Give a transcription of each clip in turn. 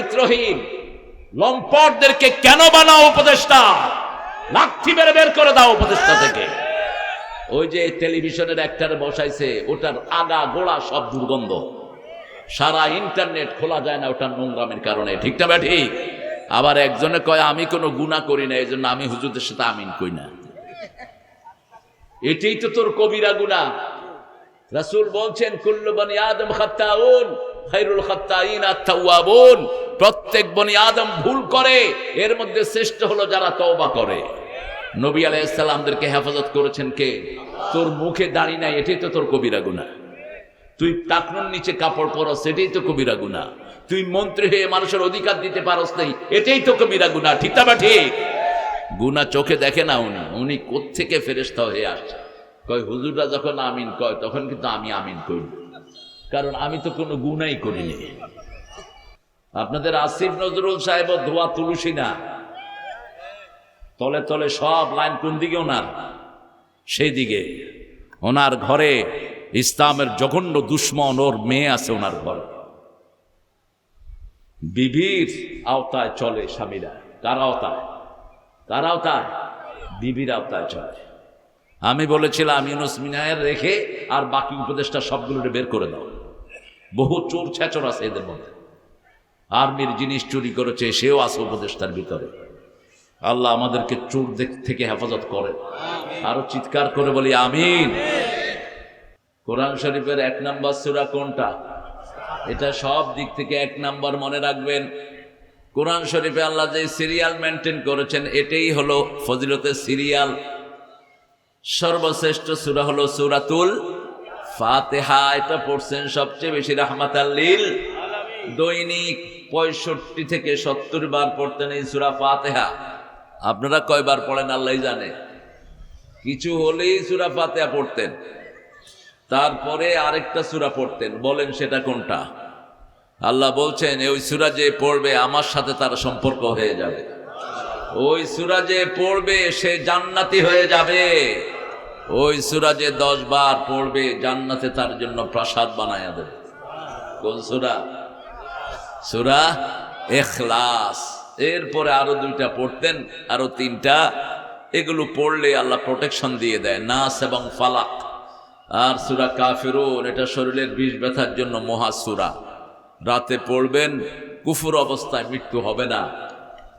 চরিত্রহীন লম্পটদেরকে কেন বানাও উপদেষ্টা? লাঠি মেরে বের করে দাও উপদেষ্টা থেকে। ওই যে টেলিভিশনের একটার বসাইছে, ওটার আগা গোড়া সব দুর্গন্ধ, সারা ইন্টারনেট খোলা যায় না ওটার নোংরামের কারণে, ঠিক না ঠিক? আবার একজনে কয় আমি কোনো গুনাহ করি না, এই জন্য আমি হুজুরদের সাথে আমিন কই না। এটাই তো তোর কবিরা গুনাহ। রাসূল বলছেন কুল্লু বনি আদম খাত্তাউন খায়রুল খাত্তাইন আত-তাওয়াবুন, প্রত্যেক বনি আদম ভুল করে, এর মধ্যে শ্রেষ্ঠ হলো যারা তওবা করে। নবী আলাইহিস সালামদেরকে হেফাজত করেছেন কে? তোর মুখে দাড়ি নাই, এটাই তো তোর কবিরা গুনাহ। তুই টাকনুর নিচে কাপড় পরস, এটাই তো কবিরা গুনাহ। তুই মন্ত্রী হয়ে মানুষের অধিকার দিতে পারস নাই, এটাই তো কবিরা গুনাহ, ঠিক না ঠিক? গুনাহ চোখে দেখে না উনি কোত্থেকে ফেরেশতা হয়ে আসছে। কয় হুজুররা যখন আমিন কয় তখন কিন্তু আমি আমিন করি, কারণ আমি তো কোনো গুনাহই করিনি। আপনাদের আসিফ নজরুল সাহেব ধোয়া তুলসী না, তলে তলে সব লাইন কোন দিকে ওনার? সেই দিকে। ওনার ঘরে ইসলামের জঘন্য দুশ্মন ওর মেয়ে আছে ওনার ঘরে। বিবির আওতায় চলে স্বামীরা। কার আওতায়? কার আওতায়? বিবির আওতায় চলে। আমি বলেছিলাম ইউনুস মিনায়ের রেখে আর বাকি উপদেষ্টা সবগুলো বের করে দাও। বহু চোর ছেচর আছে এদের মধ্যে, আর্মির জিনিস চুরি করেছে, সেও আছে উপদেষ্টার ভিতরে। আল্লাহ আমাদেরকে চোর থেকে হেফাজত করে। আরো চিৎকার করে বলি আমিন। কোরআন শরীফের 1 নম্বর সূরা কোনটা? এটা সব দিক থেকে 1 নম্বর মনে রাখবেন। কোরআন শরীফে আল্লাহ যে সিরিয়াল মেনটেন করেছেন, এটাই হলো ফজিলতের সিরিয়াল। সর্বশ্রেষ্ঠ সূরা হলো সূরাতুল ফাতিহা। এটা পড়ছেন সবচেয়ে বেশি রাহমাতাল লিল। দৈনিক 65 থেকে 70 বার পড়তেন এই সূরা ফাতিহা। আপনারা কয়বার পড়েন আল্লাহই জানে। কিছু হলেই সূরা ফাতিহা পড়তেন, তারপরে আরেকটা সূরা পড়তেন। বলেন সেটা কোনটা? আল্লাহ বলছেন ওই সূরা যে পড়বে আমার সাথে তার সম্পর্ক হয়ে যাবে। ওই সূরা যে পড়বে সে জান্নাতি হয়ে যাবে। ওই সূরা যে 10 বার পড়বে জান্নাতে তার জন্য প্রাসাদ বানায়া দেবে। কোন সূরা? সূরা ইখলাস। এরপরে আরো 2টা পড়তেন, আরো 3টা। এগুলো পড়লে আল্লাহ প্রোটেকশন দিয়ে দেয়, নাস এবং ফালাক। আর সূরা কাফিরুন, এটা শরীরের বিষ ব্যথার জন্য মহা সূরা। রাতে পড়বেন, কুফর অবস্থায় মৃত্যু হবে না।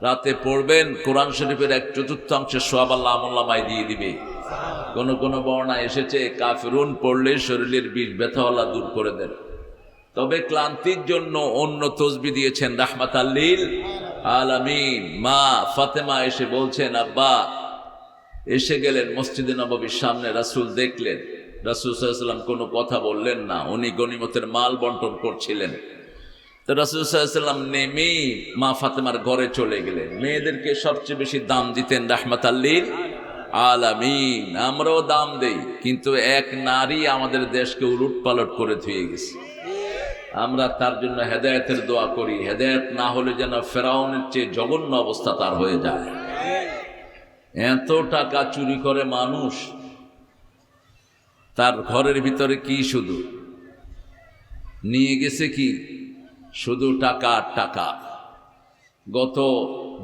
রাতে পড়বেন, কোরআন শরীফের 1/4 সওয়াব আল্লাহ আমলনামায় দিয়ে দিবে। কোন কোন বর্ণনা এসেছে কাফিরুন পড়লে শরীরের বিষ ব্যথা আল্লাহ দূর করে দেন। তবে ক্লান্তির জন্য অন্য তসবিহ দিয়েছেন রাহমাতাল লিল আলামিন। মা ফাতেমা এসে বলছেন, আব্বা এসে গেলেন মসজিদে নববীর সামনে, রাসূল দেখলেন। রাসূল সাল্লাল্লাহু আলাইহি ওয়াসাল্লাম কোনো কথা বললেন না, উনি গনিমতের মাল বন্টন করছিলেন। তো রাসূল সাল্লাল্লাহু আলাইহি ওয়াসাল্লাম নেমেই মা ফাতেমার ঘরে চলে গেলেন। মেয়েদেরকে সবচেয়ে বেশি দাম দিতেন রাহমাতাল লিল আলামিন। আমরাও দাম দেই, কিন্তু এক নারী আমাদের দেশকে উলটপালট করে ধুয়ে গেছে। আমরা তার জন্য হেদায়েতের দোয়া করি। হেদায়েত না হলে যেন ফেরাউনের চেয়ে জঘন্য অবস্থা তার হয়ে যায়। এত টাকা চুরি করে মানুষ, তার ঘরের ভিতরে কি শুধু নিয়ে গেছে? কি শুধু টাকা আর টাকা। গত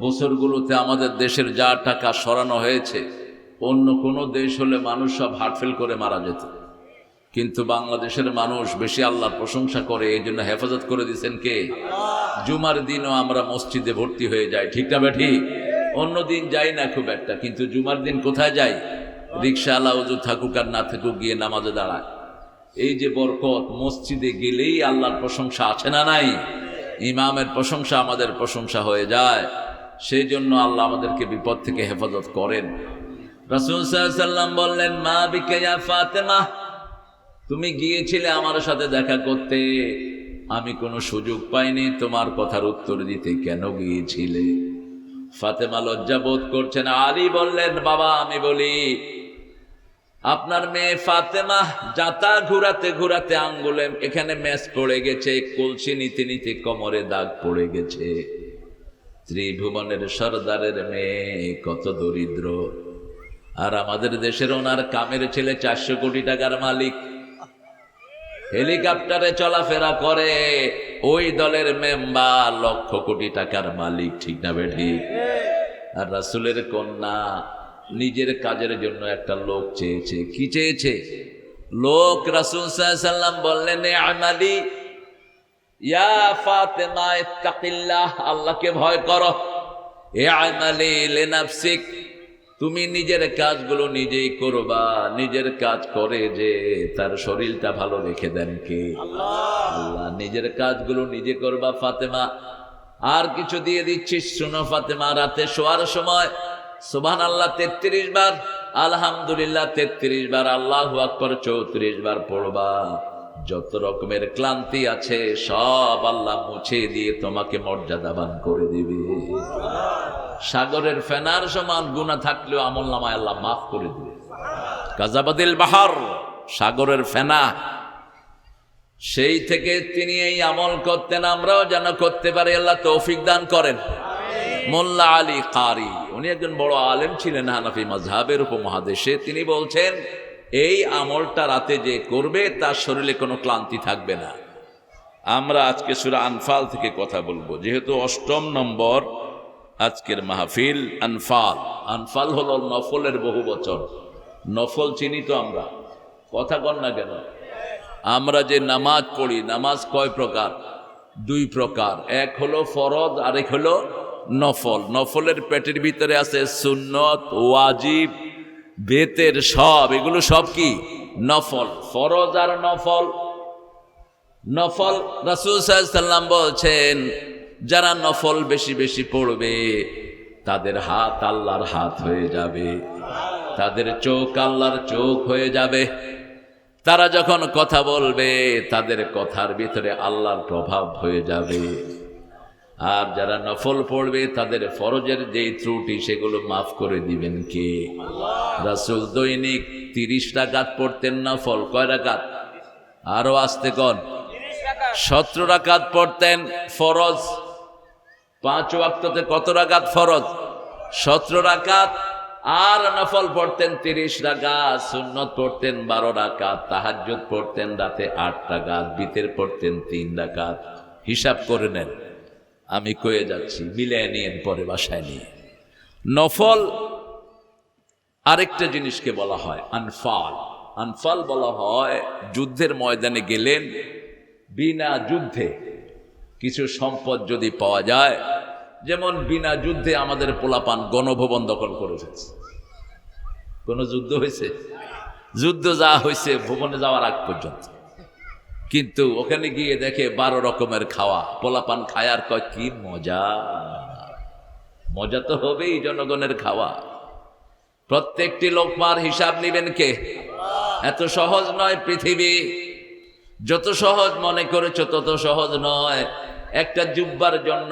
বছরগুলোতে আমাদের দেশের যা টাকা সরানো হয়েছে, অন্য কোনো দেশ হলে মানুষ সব হার্টফেল করে মারা যেত। কিন্তু বাংলাদেশের মানুষ বেশি আল্লাহর প্রশংসা করে, এই জন্য হেফাজত করে দিচ্ছেন কে? জুমার দিনও আমরা মসজিদে ভর্তি হয়ে যাই, ঠিক না বেঠি? অন্য দিন যাই না খুব একটা, কিন্তু জুমার দিন কোথায় যাই? রিক্সাওয়ালা উজু থাকুক আর না থাকুক গিয়ে নামাজে দাঁড়ায়। এই যে বরকত, মসজিদে গেলেই আল্লাহর প্রশংসা আছে না নাই? ইমামের প্রশংসা আমাদের প্রশংসা হয়ে যায়। সেই জন্য আল্লাহ আমাদেরকে বিপদ থেকে হেফাজত করেন। রাসূল সাল্লাল্লাহু আলাইহি ওয়াসাল্লাম বললেন, মা বিকা ইয়া ফাতেমা, তুমি গিয়েছিলে আমার সাথে দেখা করতে, আমি কোনো সুযোগ পাইনি তোমার কথার উত্তর দিতে, কেন গিয়েছিলে? ফাতেমা লজ্জা বোধ করছেন। আলী বললেন, বাবা আমি বলি, আপনার মেয়ে ফাতেমা জাতা ঘুরাতে ঘুরাতে আঙ্গুলে এখানে ম্যাচ পড়ে গেছে, কলসি নিতে নিতে কোমরে দাগ পড়ে গেছে। ত্রিভুবনের সর্দারের মেয়ে, কত দরিদ্র। আর আমাদের দেশের ওনার কামের ছেলে 400 কোটি টাকার মালিক, হেলিকপ্টারে চলাফেরা করে, ওই দলের মেম্বার, লক্ষ কোটি টাকার মালিক, ঠিক না বেঠিক? আর রাসূলের কন্যা নিজের কাজের জন্য একটা লোক চেয়েছে। কি চেয়েছে? লোক। রাসূল সাল্লাল্লাহু আলাইহি ওয়াসাল্লাম বললেন, আমালি ইয়া ফাতেমা ইত্তাকিল্লাহ, আল্লাহকে ভয় করো। আমালি লিনাফসিক, তুমি নিজের কাজগুলো নিজেই করবা। নিজের কাজ করে যে তার শরীরটা ভালো রেখে দেন কে? আল্লাহ। নিজের কাজগুলো নিজে করবা ফাতেমা। আর কিছু দিয়ে দিচ্ছিস, শোনো ফাতেমা, রাতে শোয়ার সময় সুবহানাল্লাহ 33 বার, আলহামদুলিল্লাহ 33 বার, আল্লাহু আকবার 34 বার পড়বা। যত রকমের ক্লান্তি আছে সব আল্লাহ মুছে দিয়ে তোমাকে মর্যাদাবান করে দিবে। সাগরের ফেনার সমান গুনাহ থাকলেও আমলনামায় আল্লাহ মাফ করে দিবে। কাযাবাদিল বাহার, সাগরের ফেনা। সেই থেকে তিনি এই আমল করতেন, আমরাও যেন করতে পারি, আল্লাহ তৌফিক দান করেন। মোল্লা আলী কারি, উনি একজন বড় আলেম ছিলেন হানাফি মাযহাবের উপমহাদেশে। তিনি বলছেন, এই আমলটা রাতে যে করবে তার শরীরে কোনো ক্লান্তি থাকবে না। আমরা আজকে সূরা আনফাল থেকে কথা বলবো, যেহেতু 8ম নম্বর আজকের মাহফিল। আনফাল, আনফাল হলো নফলের বহু বচন। নফল চিনি তো আমরা, কথা কন না কেন? আমরা যে নামাজ পড়ি, নামাজ কয় প্রকার? 2 প্রকার। এক হলো ফরজ, আরেক হলো নফল। নফলের পেটের ভিতরে আছে সুন্নত, ওয়াজিব, বেতের, সব এগুলো সব কি? নফল। ফরজ আর নফল। নফল রাসূল সাল্লাল্লাহু আলাইহি ওয়াসাল্লাম বলছেন, যারা নফল বেশি বেশি পড়বে তাদের হাত আল্লাহর হাত হয়ে যাবে, তাদের চোখ আল্লাহর চোখ হয়ে যাবে। তারা যখন কথা বলবে তাদের কথার ভিতরে আল্লাহর প্রভাব হয়ে যাবে। আর যারা নফল পড়বে তাদের ফরজের যে ত্রুটি সেগুলো মাফ করে দিবেন কে? রাসূল দৈনিক 30 রাকাত পড়তেন নফল। কয় রাকাত? আরো আস্তে কন। 17 রাকাত পড়তেন ফরজ। 5 ওয়াক্ততে কত রাকাত ফরজ? 17 রাকাত। আর নফল পড়তেন 30 রাকাত, সুন্নত পড়তেন 12 রাকাত, তাহাজ্জুদ পড়তেন রাতে 8 রাকাত, বিতের পড়তেন 3 রাকাত। হিসাব করে নেন, আমি কয়ে যাচ্ছি, মিলিয়ে নিয়েন পরে বাসায় নিয়ে। নফল আরেকটা জিনিসকে বলা হয় আনফাল। আনফাল বলা হয় যুদ্ধের ময়দানে গেলেন, বিনা যুদ্ধে কিছু সম্পদ যদি পাওয়া যায়, যেমন বিনা যুদ্ধে আমাদের পোলাপান গণভবন দখল করে ফেলছে। কোন যুদ্ধ হয়েছে? যুদ্ধ যা হয়েছে ভবনে যাওয়ার আগ পর্যন্ত, কিন্তু ওখানে গিয়ে দেখে 12 রকমের খাওয়া। পোলাপান খায় আর কয়, কি মজা! মজা তো হবেই, জনগণের খাওয়া। প্রত্যেকটি লোকমার হিসাব নিবেন কে? এত সহজ নয় পৃথিবী। যত সহজ মনে করেছ তত সহজ নয়। একটা জুব্বার জন্য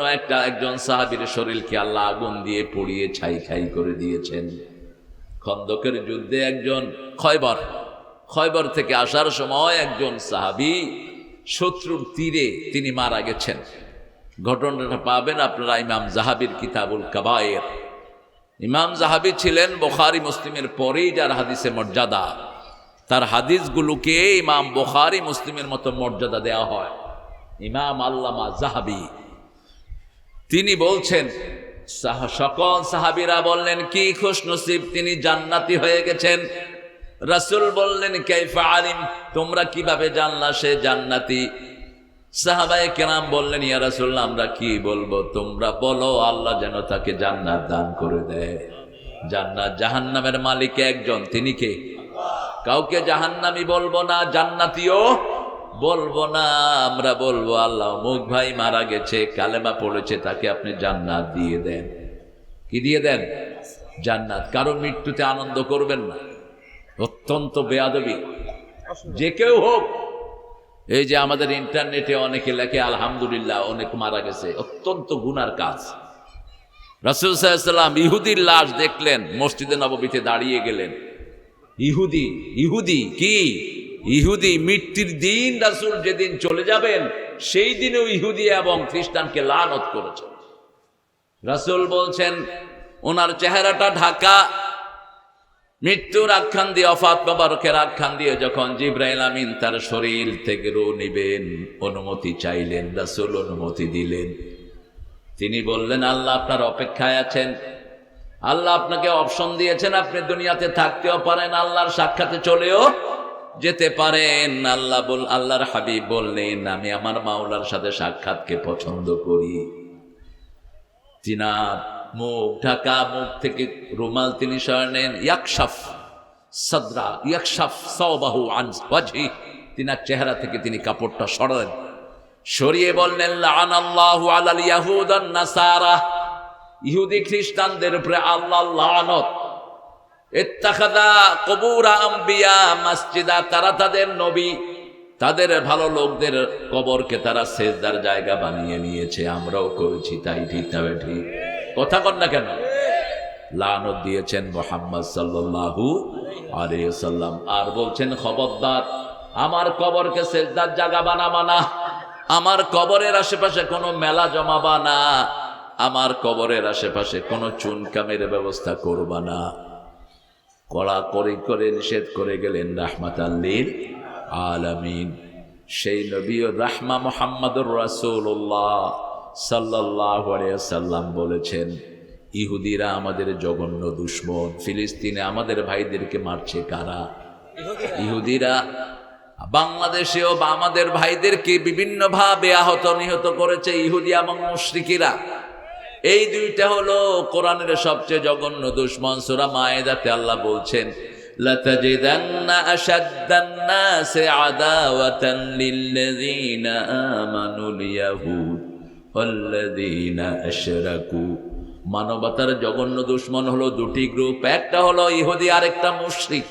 একজন সাহাবীর শরীরকে আল্লাহ আগুন দিয়ে পুড়িয়ে ছাই খাই করে দিয়েছেন। খন্দকের যুদ্ধে একজন খয়বর থেকে আসার সময় একজন সাহাবী শত্রুর তীরে তিনি মারা গেছেন। ঘটনাটা পাবেন আপনারা ইমাম যাহাবীর কিতাবুল কাবায়ের। ইমাম যাহাবী ছিলেন বুখারী মুসলিমের পরেই যার হাদিসে মর্যাদা। তার হাদিসগুলোকে ইমাম বুখারী মুসলিমের মতো মর্যাদা দেওয়া হয়। ইমাম আল্লামা যাহাবী তিনি বলছেন, সকল সাহাবীরা বললেন, কি খুশনসিব, তিনি জান্নাতি হয়ে গেছেন। রাসূল বললেন, কাইফা আলিম, তোমরা কিভাবে জানলা সে জান্নাতি? সাহাবায়ে কেরাম বললেন, ইয়া রাসূলুল্লাহ, আমরা কি বলবো? তোমরা বলো, আল্লাহ যেন তাকে জান্নাত দান করে দেয়। জান্নাত জাহান্নামের মালিক একজন, তিনি কে? কাউকে জাহান্নামী বলবো না, জান্নাতীও বলবো না। আমরা বলবো, আল্লাহ অমুক ভাই মারা গেছে, কালেমা পড়েছে, তাকে আপনি জান্নাত দিয়ে দেন। কি দিয়ে দেন? জান্নাত। কারো মৃত্যুতে আনন্দ করবেন না, অত্যন্ত বেয়াদবি। যে কেউ হোক। এই যে আমাদের ইন্টারনেটে অনেকে লেখে আলহামদুলিল্লাহ অনেক মারা গেছে, অত্যন্ত গুনার কাজ। রাসূল সাল্লাল্লাহু আলাইহি ওয়াসাল্লাম ইহুদির লাশ দেখলেন, মসজিদে নববীতে দাঁড়িয়ে গেলেন। ইহুদি কি? ইহুদি মৃত্যুর দিন রাসূল যেদিন চলে যাবেন সেই দিনেও ইহুদি এবং খ্রিস্টানকে লানত করেছেন। রাসূল বলছেন, ওনার চেহারাটা ঢাকা, মৃত্যুর আখ্যান দিয়ে, ওফাত মোবারকের আখ্যান দিয়ে যখন জিবরাইল আমিন তার শরীর থেকে রূহ নিবেন, অনুমতি চাইলেন, রাসূল অনুমতি দিলেন। তিনি বললেন, আল্লাহ আপনার অপেক্ষায় আছেন, আল্লাহ আপনাকে অপশন দিয়েছেন, আপনি দুনিয়াতে থাকতেও পারেন, আল্লাহর সাক্ষাতে চলেও যেতে পারেন। আল্লাহর হাবিব বললেন, আমি আমার মাওলার সাথে সাক্ষাৎকে পছন্দ করি। তিনার মুখ ঢাকা, মুখ থেকে রুমাল তিনি সরিয়ে নেন, ইয়াকশাফ সাদরা ইয়াকশাফ সাওবাহু আন ওয়াজহি, তিনার চেহারা থেকে তিনি কাপড়টা সরালেন, সরিয়ে বললেন, লাআনাল্লাহু আলাল ইয়াহুদ ওয়ান নাসারা, ইহুদি খ্রিস্টানদের উপরে আল্লাহর লানত। ইত্তাখাযা কুবুর আম্বিয়া মসজিদা, তারা তাদের নবী, তাদের ভালো লোকদের কবরকে তারা সেজদার জায়গা বানিয়ে নিয়েছে। আমরাও করেছি তাই, ঠিক না ঠিক? কথা কন না কেন? লানত দিয়েছেন মুহাম্মদ সাল্লাল্লাহু আলাইহি ওয়াসাল্লাম। আর বলছেন, খবরদার আমার কবরকে সেজদার জায়গা বানাবা না, আমার কবরের আশেপাশে কোনো মেলা জমাবা না, আমার কবরের আশেপাশে কোনো চুনকামের ব্যবস্থা করবা না। কড়া করে নিষেধ করে গেলেন রাহমাতাল লিল আলামিন। সেই নবী ও রাহমা মুহাম্মদুর রাসূলুল্লাহ সাল্লাল্লাহু আলাইহি ওয়াসাল্লাম বলেছেন, ইহুদিরা আমাদের জঘন্য দুশমন। ফিলিস্তিনে আমাদের ভাইদেরকে মারছে কারা? ইহুদিরা। বাংলাদেশেও আমাদের ভাইদেরকে বিভিন্নভাবে আহত নিহত করেছে ইহুদি এবং মুশরিকিরা। এই দুইটা হলো কোরআনের সবচেয়ে জঘন্য দুশমন। সূরা মায়েদাতে আল্লাহ বলছেন, লাতাজিদান্না আশাদ্দান নাসি আদাওয়াতান লিল্লাযীনা আমানুল ইয়াহুদ ওয়াল্লাযীনা আশরাকু। মানবতার জঘন্য দুশমন হলো দুটি গ্রুপ, একটা হলো ইহুদি, আরেকটা মুশরিক।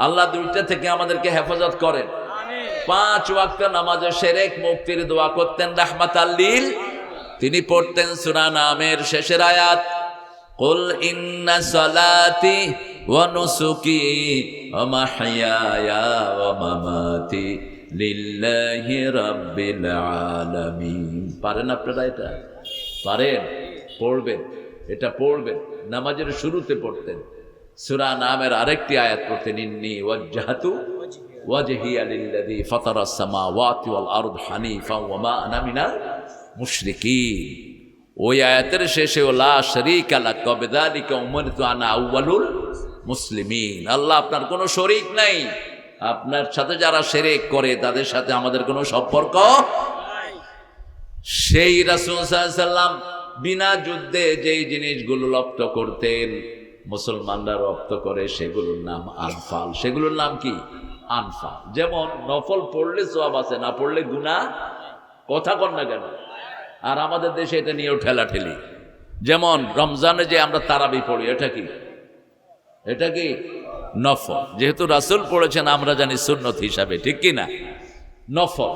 আল্লাহ দুইটা থেকে আমাদেরকে হেফাজত করেন। 5 ওয়াক্ত নামাজে শিরক মুক্তির দোয়া করতেন রাহমাতাল লিল। তিনি পড়তেন সূরা নামের শেষের আয়াত, কুল ইন্না সালাতি ওয়া নুসুকি ওয়া মাহইয়ায়া ওয়া মামাতি লিল্লাহি রাব্বিল আলামিন। পারেন আপনারা? এটা পারেন? পড়বেন, এটা পড়বেন। নামাজের শুরুতে পড়তেন। সূরা নামের আরেকটি আয়াত পড়তেন, ইন্নী ওয়াজ্জাহতু ওয়াজহিয়া লিল্লাযী ফাতারাস সামাওয়াতি ওয়াল আরদ হানিফা ওয়া মা আনা মিনাল মুশরিকিন। ওই আয়াতের শেষে লা শারীকা লাক ওয়া বিযালিকা উমিরতু আনা আউয়ালুল মুসলিমিন। আল্লাহ আপনার কোনো শরীক নাই, আপনার সাথে যারা শিরক করে তাদের সাথে আমাদের কোনো সম্পর্ক নাই। সেই রাসূল সাল্লাল্লাহু আলাইহি সাল্লাম বিনা যুদ্ধে যেই জিনিসগুলো রপ্ত করতেন, মুসলমানরা রপ্ত করে, সেগুলোর নাম আনফাল। সেগুলোর নাম কি? আনফাল। যেমন নফল পড়লে সওয়াব আছে, না পড়লে গুনাহ। কথা কন না কেন? আর আমাদের দেশে এটা নিয়েও ঠেলাঠেলি। যেমন রমজানে যে আমরা তারাবি পড়ি, এটা কি? এটা কি নফল। যেহেতু রাসূল পড়েছেন, আমরা জানি সুন্নত হিসাবে, ঠিক কি না? নফল।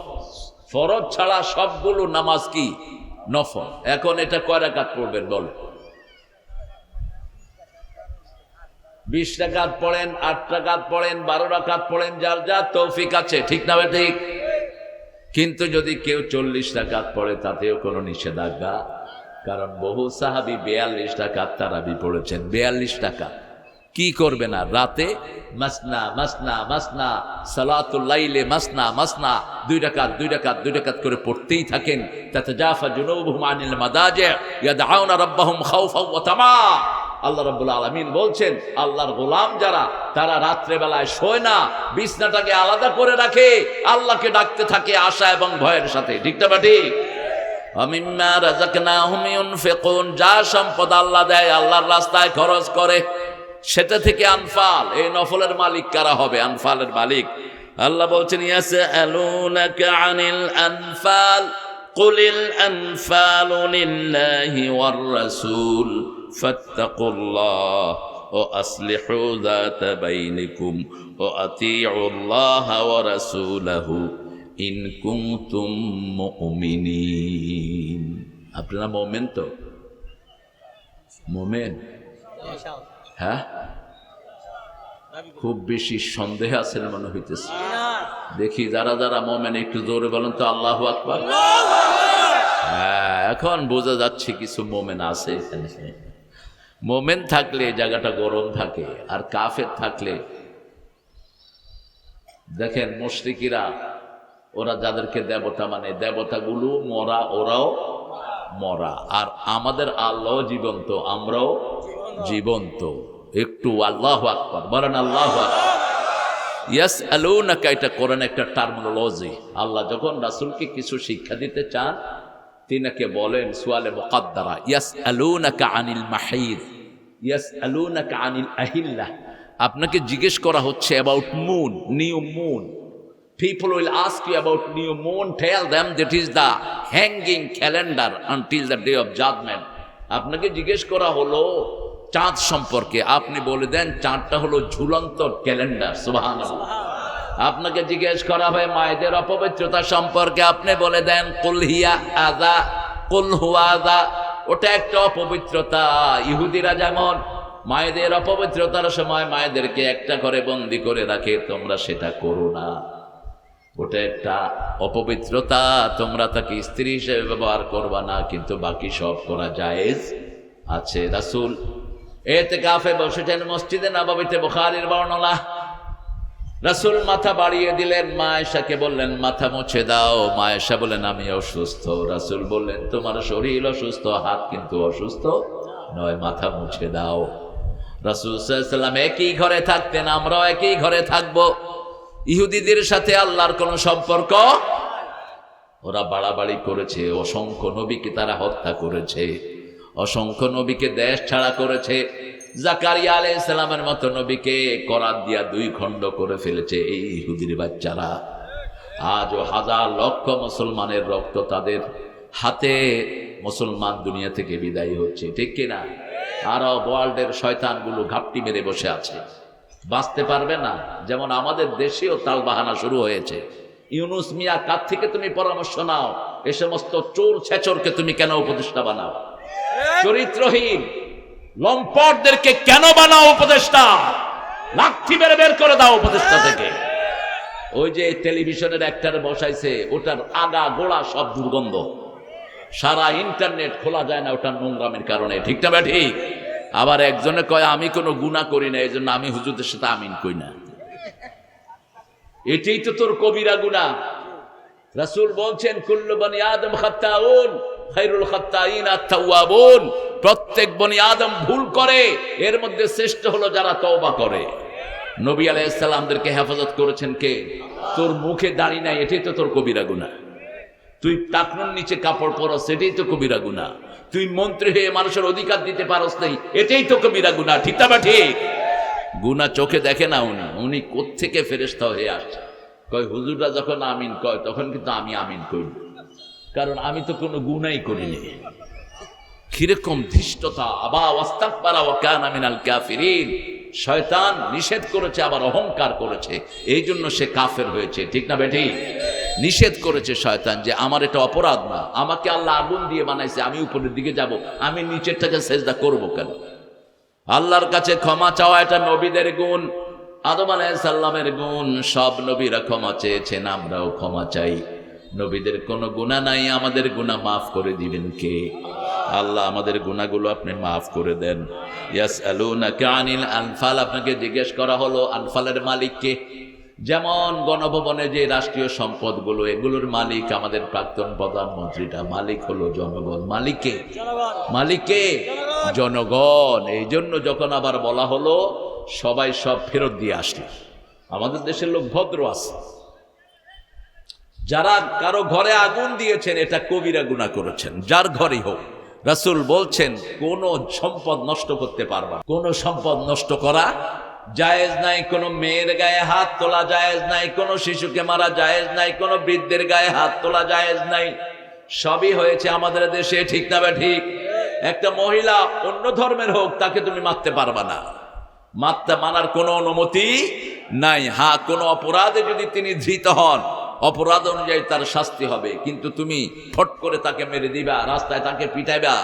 ফরজ ছাড়া সবগুলো নামাজ কি? নফল। এখন এটা কয় রাকাত পড়বেন বল? 20 রাকাত পড়েন, 8 রাকাত পড়েন, 12 রাকাত পড়েন, যার যা তৌফিক আছে, ঠিক না ঠিক? কিন্তু যদি কেউ 40 রাকাত পড়ে তাতেও কোনো নিষেধাজ্ঞা, কারণ বহু সাহাবী 42 রাকাত তারাবি পড়েছেন। 42 রাকাত কি করবেন? আর রাতে মাসনা মাসনা মাসনা, সালাতুল লাইলে মাসনা মাসনা, 2 রাকাত 2 রাকাত 2 রাকাত করে পড়তেই থাকেন। তাতাজাফা জুনুবুহুম আনিল মাদাজি' ইয়াদউনা রাব্বাহুম খাউফাও ওয়া তামা। আল্লাহ রাব্বুল আলামিন বলছেন, আল্লাহর গোলাম যারা, তারা রাত্রে বেলায় শোয় না, বিছনাটাকে আলাদা করে রাখে, আল্লাহকে ডাকতে থাকে আশা এবং ভয়ের সাথে, ঠিক না ঠিক? আমিম্মা রাযাকনাহুম ইউনফিকুন, যা সম্পদ আল্লাহ দেয় আল্লাহর রাস্তায় খরচ করে, সেটা থেকে আনফাল। এই নফলের মালিক কারা হবে? আনফালের মালিক আল্লাহ বলছেন, ইয়াসআলুনাকা আনিল আনফাল কুলিল আনফালু লিল্লাহি ওয়ার রাসূল ফাত্তাকুল্লাহ ওয়া আসলিহু যাতা বাইনিকুম ওয়া আতিউল্লাহ ওয়া রাসূলাহু ইন কুনতুম মুমিনিন। আপনারা মুমিন তো? মুমিন? হ্যাঁ, খুব বেশি সন্দেহ আছে না মনে হইতেছে। দেখি যারা যারা মুমিন একটু জোরে বলেন তো আল্লাহু আকবার। হ্যাঁ, এখন বোঝা যাচ্ছে কিছু মুমিন আছে এখানে। মোমেন থাকলে জায়গাটা গরম থাকে, আর কাফের থাকলে দেখেন মুশরিকিরা ওরা যাদেরকে দেবতা মানে দেবতাগুলো মরা, ওরাও মরা, আর আমাদের আল্লাহ জীবন্ত, আমরাও জীবন্ত। একটু আল্লাহু আকবার বলেন, আল্লাহু আকবার। ইয়াসআলুনাকা, এটা কোরআন একটা টার্মিনোলজি। আল্লাহ যখন রাসূলকে কিছু শিক্ষা দিতে চান তিনাকে বলেন সুয়ালে মুকাদ্দারা, ইয়াসআলুনাকা আনিল মাহিদ, ইয়াসআলুনাকা আনিল আহিল্লাহ। আপনাকে জিজ্ঞেস করা হচ্ছে about moon, new moon. People will ask you about new moon. Tell them that is the hanging calendar until the day of judgment. আপনাকে জিজ্ঞেস করা হলো চাঁদ সম্পর্কে, আপনি বলে দেন চাঁদটা হলো ঝুলন্ত ক্যালেন্ডার। সুবহানাল্লাহ। আপনাকে জিজ্ঞেস করা হয় মায়েদের অপবিত্রতা সম্পর্কে, আপনি বলে দেন কুল হিয়া আযা, কুল হুয়া আযা, ওটা একটা অপবিত্রতা। ইহুদিরা যেমন মায়েদের অপবিত্রতার সময় মায়েদেরকে একটা ঘরে বন্দি করে রাখে, তোমরা সেটা করো না, ওটা একটা অপবিত্রতা, তোমরা তাকে স্ত্রী হিসেবে ব্যবহার করবা না, কিন্তু বাকি সব করা জায়েজ আছে। রাসূল ইতিকাফে বসেছেন মসজিদে নববীতে, বুখারীর বর্ণনা। রাসূল মাথা বাড়িয়ে দিলেন, মা আয়েশাকে বললেন মাথা মুছে দাও। মা আয়েশা বললেন আমি অসুস্থ। রাসূল বললেন তোমার শরীর অসুস্থ, হাত কিন্তু অসুস্থ নয়, মাথা মুছে দাও। রাসূল সাল্লাল্লাহু আলাইহি ওয়াসাল্লাম একই ঘরে থাকতেন, আমরাও একই ঘরে থাকবো। ইহুদিদের সাথে আল্লাহর কোন সম্পর্ক, ওরা বাড়াবাড়ি করেছে, অসংখ্য নবীকে তারা হত্যা করেছে, অসংখ্য নবীকে দেশ ছাড়া করেছে। জাকারিয়া আলাইহিস সালামের মতো নবীকে করাত দিয়া 2 খণ্ড করে ফেলেছে এই ইহুদির বাচ্চারা। আজও হাজার লক্ষ মুসলমানের রক্ত তাদের হাতে, মুসলমান দুনিয়া থেকে বিদায় হচ্ছে, ঠিক কিনা? আরব ওয়ার্ল্ডের শয়তানগুলো ঘাপটি মেরে বসে আছে, বাঁচতে পারবে না। যেমন আমাদের দেশেও তালবাহানা শুরু হয়েছে। ইউনুস মিয়া, কার থেকে তুমি পরামর্শ নাও? এ সমস্ত চোর ছেচরকে তুমি কেন উপদেষ্টা বানাও? চরিত্রহীন লম্পটদেরকে কেন বানাও উপদেষ্টা? লাঠি মেরে বের করে দাও উপদেষ্টা থেকে। ওই যে টেলিভিশনের একটার বসাইছে, ওটার আগা গোড়া সব দুর্গন্ধ, সারা ইন্টারনেট খোলা যায় না ওটার নোংরামের কারণে, ঠিক না ঠিক? আবার একজনে কয় আমি কোনো গুনাহ করি না, এই জন্য আমি হুজুরদের সাথে আমিন কই না। এটাই তো তোর কবিরা গুনাহ। রাসূল বলছেন কুল্লু বনি আদম খাত্তাউন, খায়রুল খাত্তাইন আত-তাওয়াবুন। প্রত্যেক বনি আদম ভুল করে, এর মধ্যে শ্রেষ্ঠ হলো যারা তওবা করে। নবী আলাইহিস সালামদেরকে হেফাজত করেছেন কে? তোর মুখে দাড়ি নাই, এটাই তো তোর কবিরা গুনাহ। তুই টাকনুর নিচে কাপড় পরস, সেটাই তো কবিরা গুনাহ। তুই মন্ত্রী হয়ে মানুষের অধিকার দিতে পারস নাই, এটাই তো কবিরা গুনাহ, ঠিক না ঠিক? গুনাহ চোখে দেখে না উনি কোত্থেকে ফেরেশতা হয়ে আসছে। কয় হুজুররা যখন আমিন কয় তখন কিন্তু আমি আমিন করি, কারণ আমি তো কোনো গুনাহই করিনি। কিরকম ধৃষ্টতা! আবা ওয়াস্তাকবারা ওয়া কানা মিনাল কাফিরিন। শয়তান নিষেধ করেছে, আবার অহংকার করেছে, এই জন্য সে কাফের হয়েছে, ঠিক না বেটি? নিষেধ করেছে শয়তান যে আমার এটা অপরাধ না, আমাকে আল্লাহ আগুন দিয়ে বানাইছে, আমি উপরের দিকে যাব, আমি নিচেরটাকে সেজদা করব কেন? আল্লাহর কাছে ক্ষমা চাওয়া এটা নবীদের গুণ, আদম আলাইহিস সালামের গুণ। সব নবীরা ক্ষমা চেয়েছেন, আমরাও ক্ষমা চাই। নবীদের কোনো গুনাহ নাই, আমাদের গুনাহ মাফ করে দিবেন কে? আল্লাহ আমাদের গুনাহগুলো আপনি মাফ করে দেন। ইয়াসআলুনাকা আনিল আনফাল, আপনাকে জিজ্ঞেস করা হলো আনফালের মালিক কে? যেমন গণভবনে যে রাষ্ট্রীয় সম্পদগুলো, এগুলোর মালিক আমাদের প্রাক্তন প্রধানমন্ত্রীটা, মালিক হলো জনগণ। মালিককে মালিককে জনগণ। এই জন্য যখন আবার বলা হলো সবাই সব ফেরত দিয়ে আসলো, আমাদের দেশের লোক ভদ্র আছে, যারা কারো ঘরে আগুন দিয়েছেন এটা কবিরা গুনাহ করেছেন, যার ঘরেই হোক। রাসূল বলছেন কোন সম্পদ নষ্ট করতে পারবা, কোন সম্পদ নষ্ট করা জায়েজ নাই, কোন মেয়ের গায়ে হাত তোলা জায়েজ নাই, কোন শিশুকে মারা জায়েজ নাই, কোন বৃদ্ধের গায়ে হাত তোলা জায়েজ নাই। সবই হয়েছে আমাদের দেশে, ঠিক না বা ঠিক? একটা মহিলা অন্য ধর্মের হোক, তাকে তুমি মারতে পারবা না, মানার কোনো অনুমতি নাই। হ্যাঁ, কোনো অপরাধে যদি তিনি ধৃত হন, অপরাধ অনুযায়ী তার শাস্তি হবে, কিন্তু তুমি ফট করে তাকে মেরে দিবা, রাস্তায় তাকে পিটাইবা,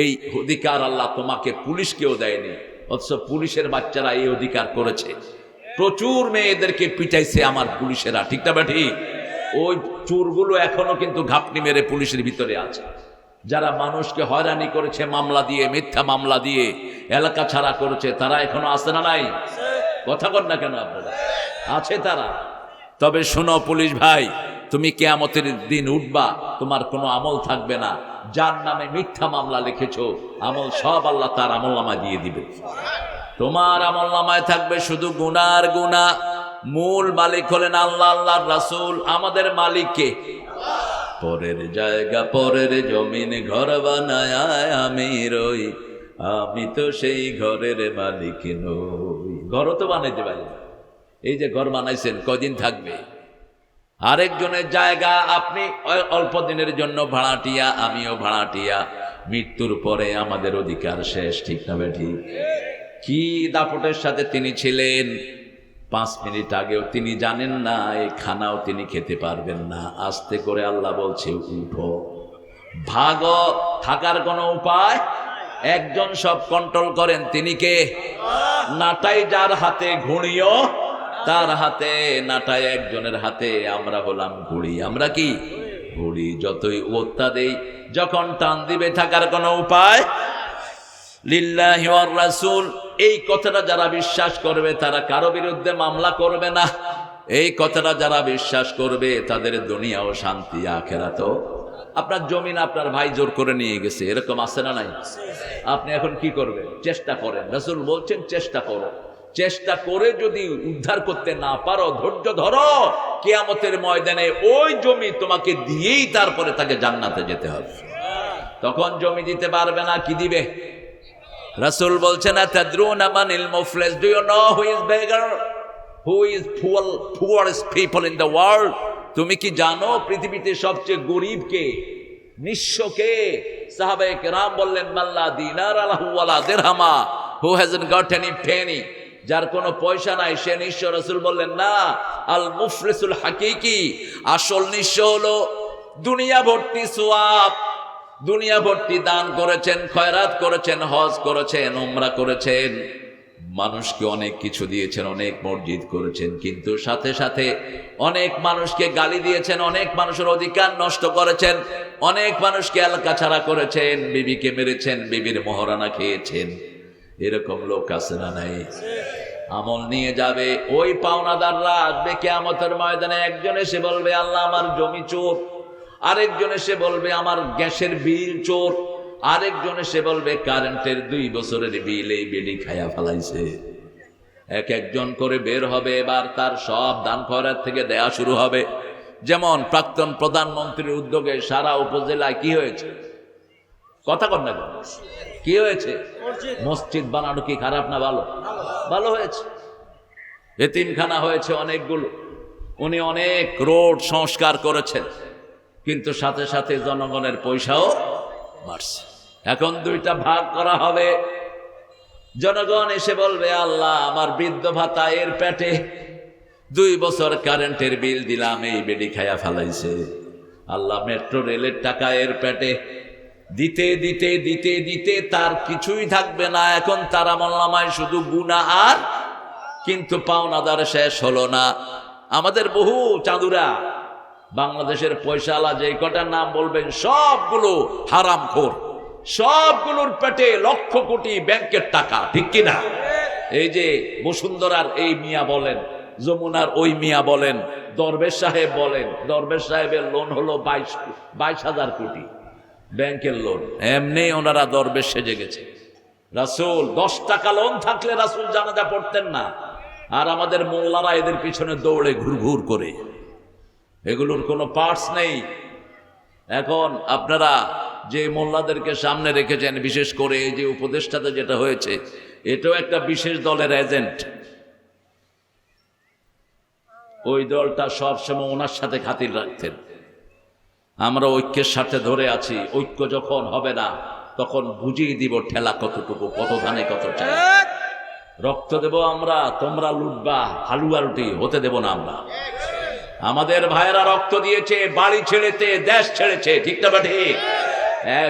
এই অধিকার আল্লাহ তোমাকে পুলিশকেও দেয়নি। অথচ পুলিশের বাচ্চারা এই অধিকার করেছে, প্রচুর মেয়েদেরকে পিটাইছে আমার পুলিশেরা, ঠিক না বা ঠিক? ওই চোরগুলো এখনো কিন্তু ঘাপটি মেরে পুলিশের ভিতরে আছে। যারা মানুষকে হয়রানি করেছে মামলা দিয়ে, মিথ্যা মামলা দিয়ে এলাকা ছাড়া করেছে, তারা এখনো আছে না নাই? কথা বল না কেন আপনারা? আছে তারা। তবে শোনো পুলিশ ভাই, তুমি কিয়ামতের দিন উঠবা, তোমার কোনো আমল থাকবে না। যার নামে মিথ্যা মামলা লিখেছো, আমল সব আল্লাহ তার আমল নামায় দিয়ে দিবে। তোমার আমল নামায় থাকবে শুধু গুনার গুনাহ। মূল মালিক হলেন আল্লাহ, আল্লাহর রাসূল। আমাদের মালিক কে? পরের জায়গা পরের জমিন ঘর বানায় আমি রই, আমি তো সেই ঘরের মালিক নই। ঘর তো বানাইতে পারি না। এই যে ঘর বানাইছেন, কদিন থাকবে? আরেকজনের জায়গা আপনি অল্প দিনের জন্য ভাড়াটিয়া, আমিও ভাড়াটিয়া। মৃত্যুর পরে আমাদের অধিকার শেষ, ঠিক না ঠিক? কি দাপটের সাথে তিনি ছিলেন, 5 মিনিট আগেও তিনি জানেন না এই খানাও তিনি খেতে পারবেন না। আস্তে করে আল্লাহ বলছে উঠো, ভাগো, থাকার কোনো উপায়। একজন সব কন্ট্রোল করেন, তিনি কে? নাটাই যার হাতে ঘুড়িও তার হাতে, নাটাই একজনের হাতে। আমরা হলাম ঘুড়ি। আমরা কি ঘুড়ি? যতই ওত্তা দেই, যখন টান দিবে থাকার কোনো উপায়। লিল্লাহি ওয়ার রাসূল, এই কথাটা যারা বিশ্বাস করবে তারা কারো বিরুদ্ধে মামলা করবে না। এই কথাটা যারা বিশ্বাস করবে তাদের দুনিয়াও শান্তি, আখিরাতও। আপনার জমিন আপনার ভাই জোর করে নিয়ে গেছে, এরকম আছে না নাই? আপনি এখন কি করবেন? চেষ্টা করেন। রাসূল বলছেন চেষ্টা করো। চেষ্টা করে যদি উদ্ধার করতে না পারো, ধৈর্য ধরো। কিয়ামতের ময়দানে ওই জমি তোমাকে দিয়েই তারপরে তাকে জান্নাতে যেতে হবে। তখন জমি দিতে পারবে না, কি দিবে? রাসূল বলছেন আতাদরুনা মানিল মুফলিস, do you know who is beggar, who is poorest people in the world? তুমি কি জানো পৃথিবীতে সবচেয়ে গরীব কে, নিঃস্ব কে? সাহাবায়ে কেরাম বললেন মাল্লা দিনার আলাহু ওয়ালা দিরহামা, হু হ্যাজন্ট গট এনি পেনি, যার কোনো পয়সা নাই সে নিঃস্ব। রাসূল বললেন না, আল মুফলিসুল হাকিকি, আসল নিঃস্ব হলো দুনিয়া ভর্তি সওয়াব, দুনিয়া ভর্তি দান করেছেন, খয়রাত করেছেন, হজ করেছেন, উমরা করেছেন, মানুষকে অনেক কিছু দিয়েছেন, অনেক মসজিদ করেছেন, কিন্তু সাথে সাথে অনেক মানুষকে গালি দিয়েছেন, অনেক মানুষের অধিকার নষ্ট করেছেন, অনেক মানুষকে এলাকা ছাড়া করেছেন, বিবিকে মেরেছেন, বিবির মহারানা খেয়েছেন। এরকম লোক আছে না নাই? আমল নিয়ে যাবে, ওই পাওনাদাররা আসবে কিয়ামতের ময়দানে। একজন এসে বলবে আল্লাহ আমার জমি চোর, আরেকজন এসে বলবে আমার গ্যাসের বিল চোর, আরেকজন এসে বলবে কারেন্টের 2 বছরের বিল এই বেডি খায়া ফেলাইছে। এক একজন করে বের হবে। এবার তার সব দান খয়রাত থেকে দেয়া শুরু হবে। যেমন প্রাক্তন প্রধানমন্ত্রীর উদ্যোগে সারা উপজেলায় কি হয়েছে? কথা কর না, কি হয়েছে? মসজিদ বানানো কি খারাপ না ভালো? ভালো হয়েছে। এতিমখানা হয়েছে অনেকগুলো। উনি অনেক রোড সংস্কার করেছেন, কিন্তু সাথে সাথে জনগণের পয়সাও বাড়ছে। এখন 2টা ভাগ করা হবে। জনগণ এসে বলবে আল্লাহ আমার বৃদ্ধ ভাতা এর পেটে, 2 বছর কারেন্টের বিল দিলাম, এই বেডি খায়া ফেলাইছে। আল্লাহ মেট্রো রেলের টাকা এর পেটে, দিতে দিতে দিতে দিতে তার কিছুই থাকবে না। এখন তার আমলনামায় শুধু গুনাহ আর, কিন্তু পাওনাদার শেষ হলো না। আমাদের বহু চাঁদুরা, বাংলাদেশের পয়সাওয়ালা যে কটার নাম বলবেন সবগুলো হারামখোর, সবগুলোর পেটে লক্ষ কোটি ব্যাংকের টাকা, ঠিক কিনা? এই যে বসুন্ধরার এই মিয়া বলেন, যমুনার ওই মিয়া বলেন, দরবেশ সাহেব বলেন, দরবেশ সাহেবের লোন হলো 22,000 কোটি ব্যাংকের লোন। এমনি ওনারা দরবেশ সেজে গেছে। রাসূল 10 টাকা লোন থাকলে রাসূল জানাজা পড়তেন না, আর আমাদের মোল্লারা এদের পিছনে দৌড়ে ঘুরঘুর করে। এগুলোর কোনো পার্টস নেই। এখন আপনারা যে মোল্লাদেরকে সামনে রেখেছেন, বিশেষ করে এই যে উপদেষ্টাতে যেটা হয়েছে, এটাও একটা বিশেষ দলের এজেন্ট। ওই দলটা সবসময় ওনার সাথে খাতির রাখতেন। আমরা ঐক্যের সাথে ধরে আছি। ঐক্য যখন হবে না তখন বুঝিয়ে দিব ঠেলা কতটুকু, কত ধানে কত চাই। রক্ত দেব আমরা, তোমরা লুটবা, হালুয়া রুটি হতে দেব না আমরা। আমাদের ভাইয়েরা রক্ত দিয়েছে, বাড়ি ছেড়েছে, দেশ ছেড়েছে, ঠিক না ঠিক?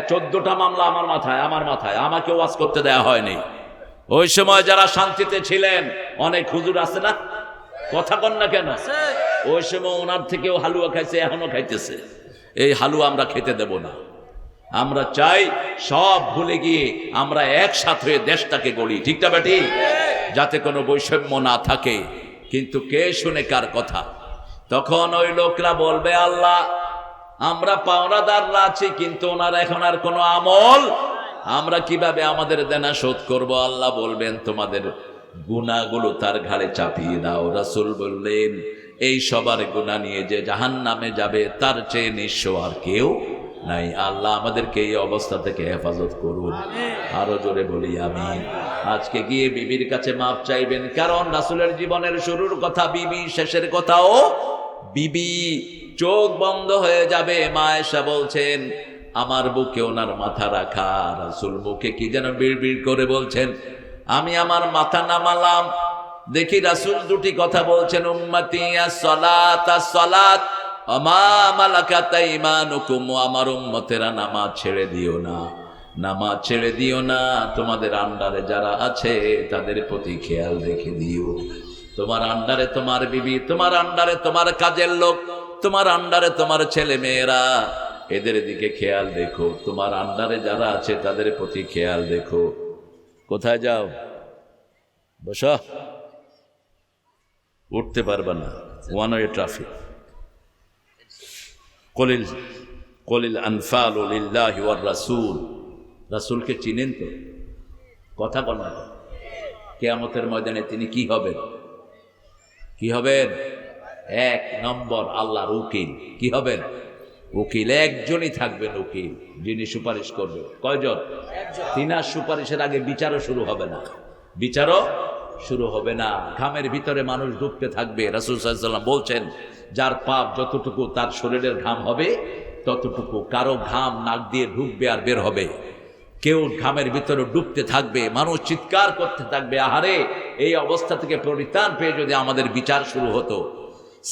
14টা মামলা আমার মাথায়, আমাকে ওয়াজ করতে দেয়া হয়নি। ওই সময় যারা শান্তিতে ছিলেন, অনেক হুজুর আছে না, কথা কন না কেন? ওই সময় ওনার থেকেও হালুয়া খাইছে, এখনো খাইতেছে। এই হালুয়া আমরা খেতে দেব না। আমরা চাই সব ভুলে গিয়ে আমরা একসাথে হয়ে দেশটাকে গড়ি, ঠিক না বেটি? যাতে কোনো বৈষম্য না থাকে। কিন্তু কে শুনে কার কথা? তখন ওই লোকরা বলবে, আল্লাহ আমরা পাওনাদাররা আছি, কিন্তু ওনার এখন আর কোনো আমল, আমরা কিভাবে আমাদের দেনা শোধ করব? আল্লাহ বলবেন, তোমাদের গুনাহগুলো তার ঘাড়ে চাপিয়ে দাও। রাসূল বললেন, এই সবার গুনাহ নিয়ে যে জাহান্নামে যাবে তার চেয়ে নিঃস্ব আর কেউ নাই। আল্লাহ আমাদেরকে এই অবস্থা থেকে হেফাজত করুন। আরো জোরে বলি আমিন। আজকে গিয়ে বিবির কাছে মাপ চাইবেন, কারণ রাসূলের জীবনের শুরুর কথা বিবি, শেষের কথাও বিবি। চোখ বন্ধ হয়ে যাবে, মা আয়েশা বলছেন আমার বুকে ওনার মাথা রাখা। রাসূল মুখে কি যেন বিড়বিড় করে বলছেন, আমি আমার মাথা নামালাম, দেখি রাসূল দুটি কথা বলছেন, উম্মতি as-সালাত as-সালাত ওয়া মা মালাকাত আইমানুকুম, আমার উম্মতেরা নামাজ ছেড়ে দিও না, নামাজ ছেড়ে দিও না, তোমাদের আন্ডারে যারা আছে তাদের প্রতি খেয়াল রেখে দিও। তোমার আন্ডারে তোমার বিবি, তোমার আন্ডারে তোমার কাজের লোক, তোমার আন্ডারে তোমার ছেলে মেয়েরা, এদের দিকে খেয়াল রেখো। তোমার আন্ডারে যারা আছে তাদের প্রতি খেয়াল রেখো। কোথায় যাও? বসো, উঠতে পারবে না, ওয়ান ওয়ে ট্রাফিক। কলিল আনফালু লিল্লাহি ওয়ার রাসূল। রাসূলকে চিনেন তো? কথা বলেন। কিয়ামতের ময়দানে তিনি কি হবেন? কি হবেন? এক নম্বর আল্লাহর উকিল। কি হবেন? উকিল। একজনই থাকবেন উকিল, যিনি সুপারিশ করবেন। কয়জন? তিনার সুপারিশের আগে বিচারও শুরু হবে না, বিচারও শুরু হবে না। ঘামের ভিতরে মানুষ ডুবতে থাকবে। রাসূল সাল্লাল্লাহু আলাইহি ওয়াসাল্লাম বলছেন, যার পাপ যতটুকু তার শরীরের ঘাম হবে ততটুকু। কারো ঘাম নাক দিয়ে ঢুকবে আর বের হবে, কেউ ঘামের ভিতরে ডুবতে থাকবে, মানুষ চিৎকার করতে থাকবে, আহারে এই অবস্থা থেকে পরিত্রাণ পেয়ে যদি আমাদের বিচার শুরু হতো।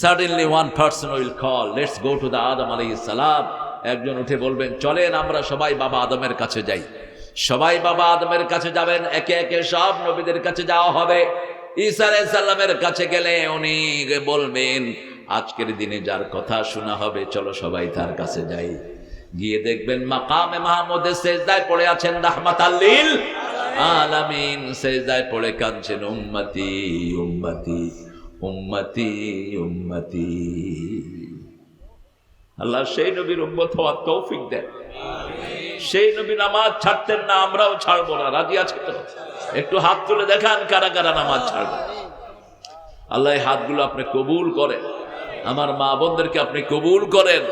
Suddenly one person will call, let's go to the Adam alayhis salam. একজন উঠে বলবেন, চলেন আমরা সবাই বাবা আদমের কাছে যাই। সবাই বাবা আদমের কাছে যাবেন, একে একে সব নবীদের কাছে যাওয়া হবে। ঈসা আলাইহিস সালামের কাছে গেলে উনি বলবেন, আজকের দিনে যার কথা শোনা হবে চলো সবাই তার কাছে যাই। গিয়ে দেখবেন মাকামে মাহমুদে সেজদায় পড়ে আছেন রাহমাতাল লিল আলামিন। সেজদায় পড়ে কাঁদছেন, উম্মতি উম্মতি উম্মতি উম্মতি। আল্লাহ সেই নবীর উম্মত হওয়ার তৌফিক দেন। সেই নবী নামাজ ছাড়তেন না, আমরাও ছাড়বো না। রাজি আছে তো? একটু হাত তুলে দেখান কারা কারা নামাজ ছাড়বে। আল্লাহ হাতগুলো আপনি কবুল করেন, আমার মা বোনদেরকে আপনি কবুল করেন।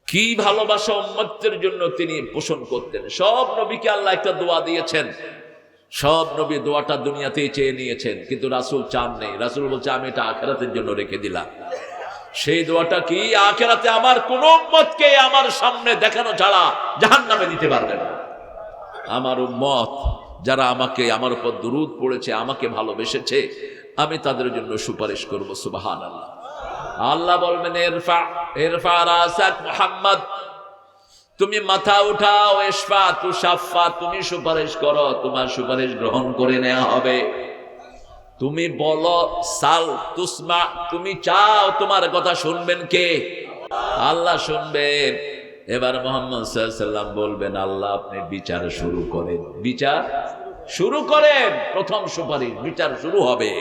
কি ভালোবাসা উম্মতের জন্য তিনি পোষণ করতেন। সব নবীকে আল্লাহ একটা দোয়া দিয়েছেন, সব নবী দোয়াটা দুনিয়াতেই চেয়ে নিয়েছেন, কিন্তু রাসূল চান নেই। রাসূল বলছে, আমি এটা আখিরাতের জন্য রেখে দিলাম। সেই দোয়াটা কি? আখিরাতে আমার কোন উম্মতকে আমার সামনে দেখানো ছাড়া জাহান্নামে দিতে পারবে না। আমার উম্মত যারা আমাকে, আমার উপর দুরূদ পড়েছে, আমাকে ভালোবেসেছে, আমি তাদের জন্য সুপারিশ করব। সুবহানাল্লাহ। আল্লাহ বলবেন, ইরফা ইরফা রাসাক মুহাম্মদ, তুমি মাথা উঠাও, ইশফা তুশাফা, তুমি সুপারিশ করো, তোমার সুপারিশ গ্রহণ করে নেওয়া হবে। তুমি বলো সাল তুসমা, তুমি চাও, তোমার কথা শুনবেন কে? আল্লাহ শুনবেন। এবার মুহাম্মদ সাল্লাল্লাহু আলাইহি ওয়াসাল্লাম বলবেন, আল্লাহ আপনি বিচার শুরু করেন, বিচার শুরু করেন। প্রথম সুপারিশ, বিচার শুরু হবে।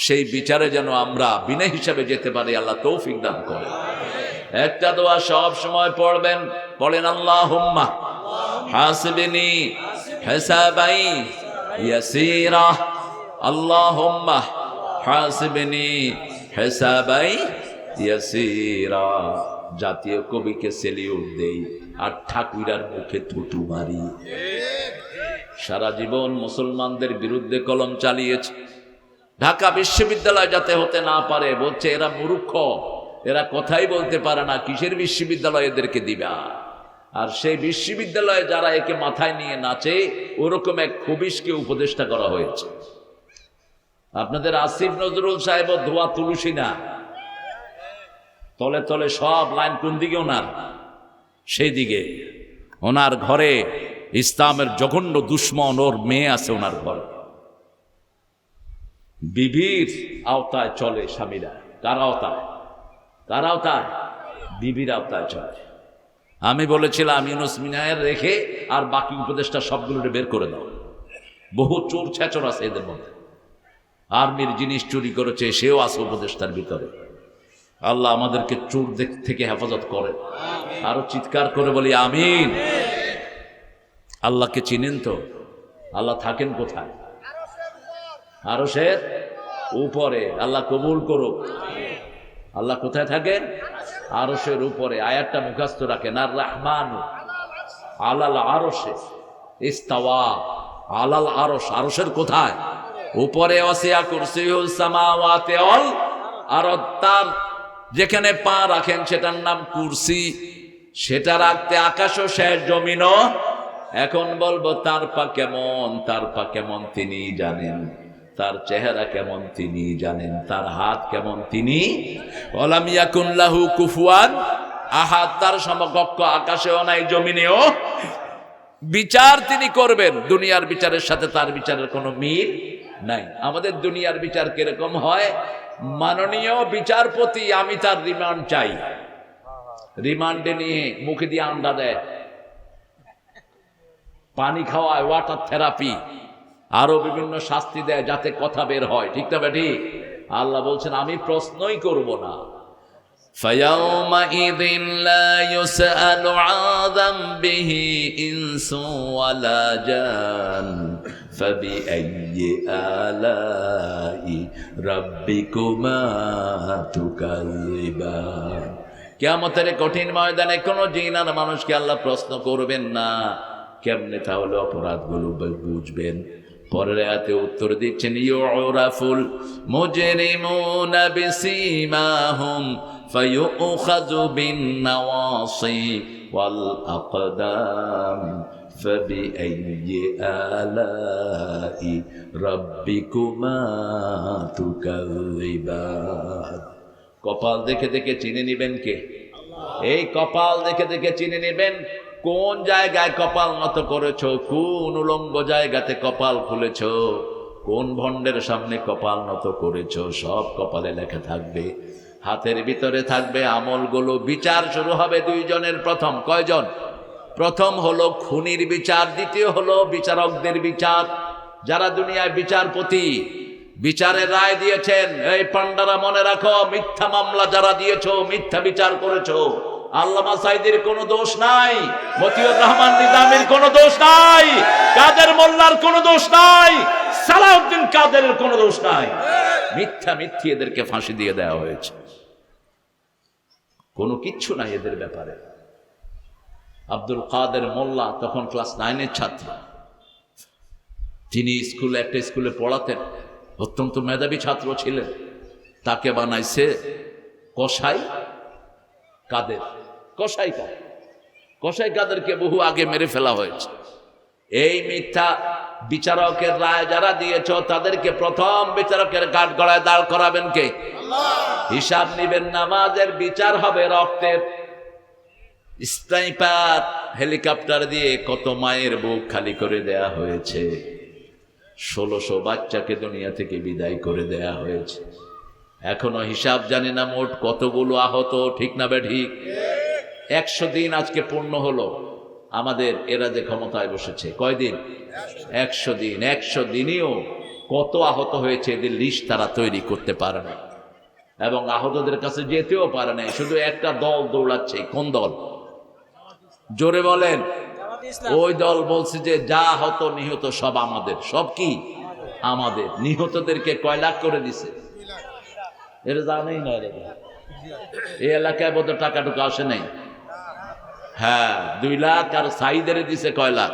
সেই বিচারে যেন আমরা বিনা হিসাবে যেতে পারি, আল্লাহ তৌফিক দান করেন। একটা দোয়া সব সময় পড়বেন, পড়েন আল্লাহুম্মা হাসিবনি হিসাবাই ইয়াসীরা, আল্লাহুম্মা হাসিবনি হিসাবাই ইয়াসীরা। জাতীয় কবিকে সেলিউট দেই আর ঠাকুরার মুখে থুতু মারি। সারা জীবন মুসলমানদের বিরুদ্ধে কলম চালিয়েছে। ঢাকা বিশ্ববিদ্যালয় যাতে হতে না পারে বলছে, এরা মূর্খ, এরা কথাই বলতে পারে না, কিসের বিশ্ববিদ্যালয় এদেরকে দিবা? আর সেই বিশ্ববিদ্যালয়ে যারা একে মাথায় নিয়ে নাচে, ওরকম এক খবিশকে উপদেষ্টা করা হয়েছে। আপনাদের আসিফ নজরুল সাহেব ধোয়া তুলসী না, তলে তলে সব লাইন কোন দিকে? ওনার সেই দিকে। ওনার ঘরে ইসলামের জঘন্য দুশ্মন ওর মেয়ে আছে ওনার ঘরে। বিবির আওতায় চলে স্বামীরা। কার আওতায়? কার আওতায়? বিবির আওতায় চলে। আমি বলেছিলাম ইউনুস মিনায়ের রেখে আর বাকি উপদেশটা সবগুলো বের করে দাও। বহু চোর ছেচর আছে এদের মধ্যে, আর্মির জিনিস চুরি করেছে, সেও আছে উপদেশটার ভিতরে। আল্লাহ আমাদেরকে চোর থেকে হেফাজত করে। আরো চিৎকার করে বলি আমিন। আল্লাহকে চিনেন তো? আল্লাহ থাকেন কোথায়? আরশের উপরে। আল্লাহ কবুল করুক। আল্লাহ কোথায় থাকেন? আরশের উপরে। আয়াতটা মুখস্থ রাখেন, আর রহমানু আলাল আরশে ইস্তাওয়া। আলাল আরশ, আরশের কোথায়? উপরে। ওয়াসিয়া কুরসিয়ুস সামাওয়াতি ওয়াল আরদ, তার যেখানে পা রাখেন সেটার নাম কুরসি। সেটা রাখতে আকাশও শেষ, জমিনও। এখন বলবো তার পা কেমন, তার পা কেমন তিনি জানেন, তার চেহারা কেমন তিনি জানেন, তার হাত কেমন তিনি। ওয়ালাম ইয়াকুন লাহু কুফুয়ান আহাদ, তার সমকক্ষ আকাশেও নাই, জমিনেও। বিচার তিনি করবেন, দুনিয়ার বিচারের সাথে তার বিচারের কোনো মিল নাই। আমাদের দুনিয়ার বিচার কিরকম হয়? মাননীয় বিচারপতি, আমি তার রিমান্ড চাই। রিমান্ডে নিয়ে মুখে দিয়ে আন্ডা দেয়, পানি খাওয়ায়, ওয়াটার থেরাপি, আরো বিভিন্ন শাস্তি দেয় যাতে কথা বের হয়। ঠিক না বেটি? আল্লাহ বলছেন আমি প্রশ্নই করব না। فَيَوْمَئِذٍ لَا يُسْأَلُ عَنْ ذَنبِهِ إِنسٌ وَلَا جَانٌ فَبِأَيِّ آلَاءِ رَبِّكُمَا تُكَذِّبَانِ। কিয়ামতের কঠিন ময়দানে কোনো জিন আর মানুষকে আল্লাহ প্রশ্ন করবেন না। কেমনে তাহলে অপরাধগুলো বুঝবেন? পরের আয়াতে উত্তর দিচ্ছেন, ইউরাফুল মুজরিমুনা বিসীমাহুম ফায়ুখাযু বিন-নাওয়াসি ওয়াল আকদাম ফাবিআইয়ি আলাই রাব্বিকুমা তুকাযিবান। কপাল দেখে দেখে চিনে নেবেন কে? এই কপাল দেখে দেখে চিনে নেবেন কোন জায়গায় কপাল নত করেছ, কোন উলঙ্গ জায়গাতে কপাল খুলেছ, কোন ভণ্ডের সামনে কপাল নত করেছ, সব কপালে লেখা থাকবে। হাতের ভিতরে থাকবে আমলগুলো। বিচার শুরু হবে দুইজনের। প্রথম কয়জন? প্রথম হলো খুনির বিচার, দ্বিতীয় হলো বিচারকদের বিচার। যারা দুনিয়ায় বিচারপতি, বিচারের রায় দিয়েছেন, এই পান্ডারা মনে রাখো, মিথ্যা মামলা যারা দিয়েছ, মিথ্যা বিচার করেছো, আল্লামা সাইদির কোনো দোষ নাই, মতিউর রহমান নিজামীর কোনো দোষ নাই, কাদের মোল্লার কোনো দোষ নাই, সালাউদ্দিন কাদেরের কোনো দোষ নাই। মিথ্যা মিথ্যি এদেরকে ফাঁসি দিয়ে দেওয়া হয়েছে। কোনো কিচ্ছু নাই এদের ব্যাপারে। আব্দুল কাদের মোল্লা তখন ক্লাস 9-এর ছাত্র। তিনি একটা স্কুলে পড়াতেন, অত্যন্ত মেধাবী ছাত্র ছিলেন। তাকে বানাইছে কসাই কাদের। কসাই কাদেরকে বহু আগে মেরে ফেলা হয়েছে। এই মিথ্যা বিচারকের রায় যারা দিয়েছ, তাদেরকে প্রথম বিচারকের কাঠ গড়ায় দাঁড় করাবেন কে? হিসাব নিবেন। নামাজের বিচার হবে রক্তের। স্নাইপার হেলিকপ্টার দিয়ে কত মায়ের বুক খালি করে দেয়া হয়েছে। 1600 বাচ্চাকে দুনিয়া থেকে বিদায় করে দেয়া হয়েছে। এখনো হিসাব জানি না মোট কতগুলো আহত। ঠিক না বেঠিক? 100 দিন আজকে পূর্ণ হলো আমাদের এরা যে ক্ষমতায় বসেছে। কয়দিন? 100 দিন। 100 দিনেও কত আহত হয়েছে এদের লিস্ট তারা তৈরি করতে পারে না, এবং আহতদের কাছে যেতেও পারে না। শুধু একটা দল দৌড়াচ্ছে। কোন দল? জোরে বলেন। ওই দল বলছে যে যা আহত নিহত সব আমাদের। সব কি আমাদের? নিহতদেরকে কয় লাখ করে দিছে? এরা জানেই না। এই এলাকায় বোধ টাকা টুকা আসে নাই। হ্যাঁ, 2 লাখ। আর সাইদের দিছে কয় লাখ?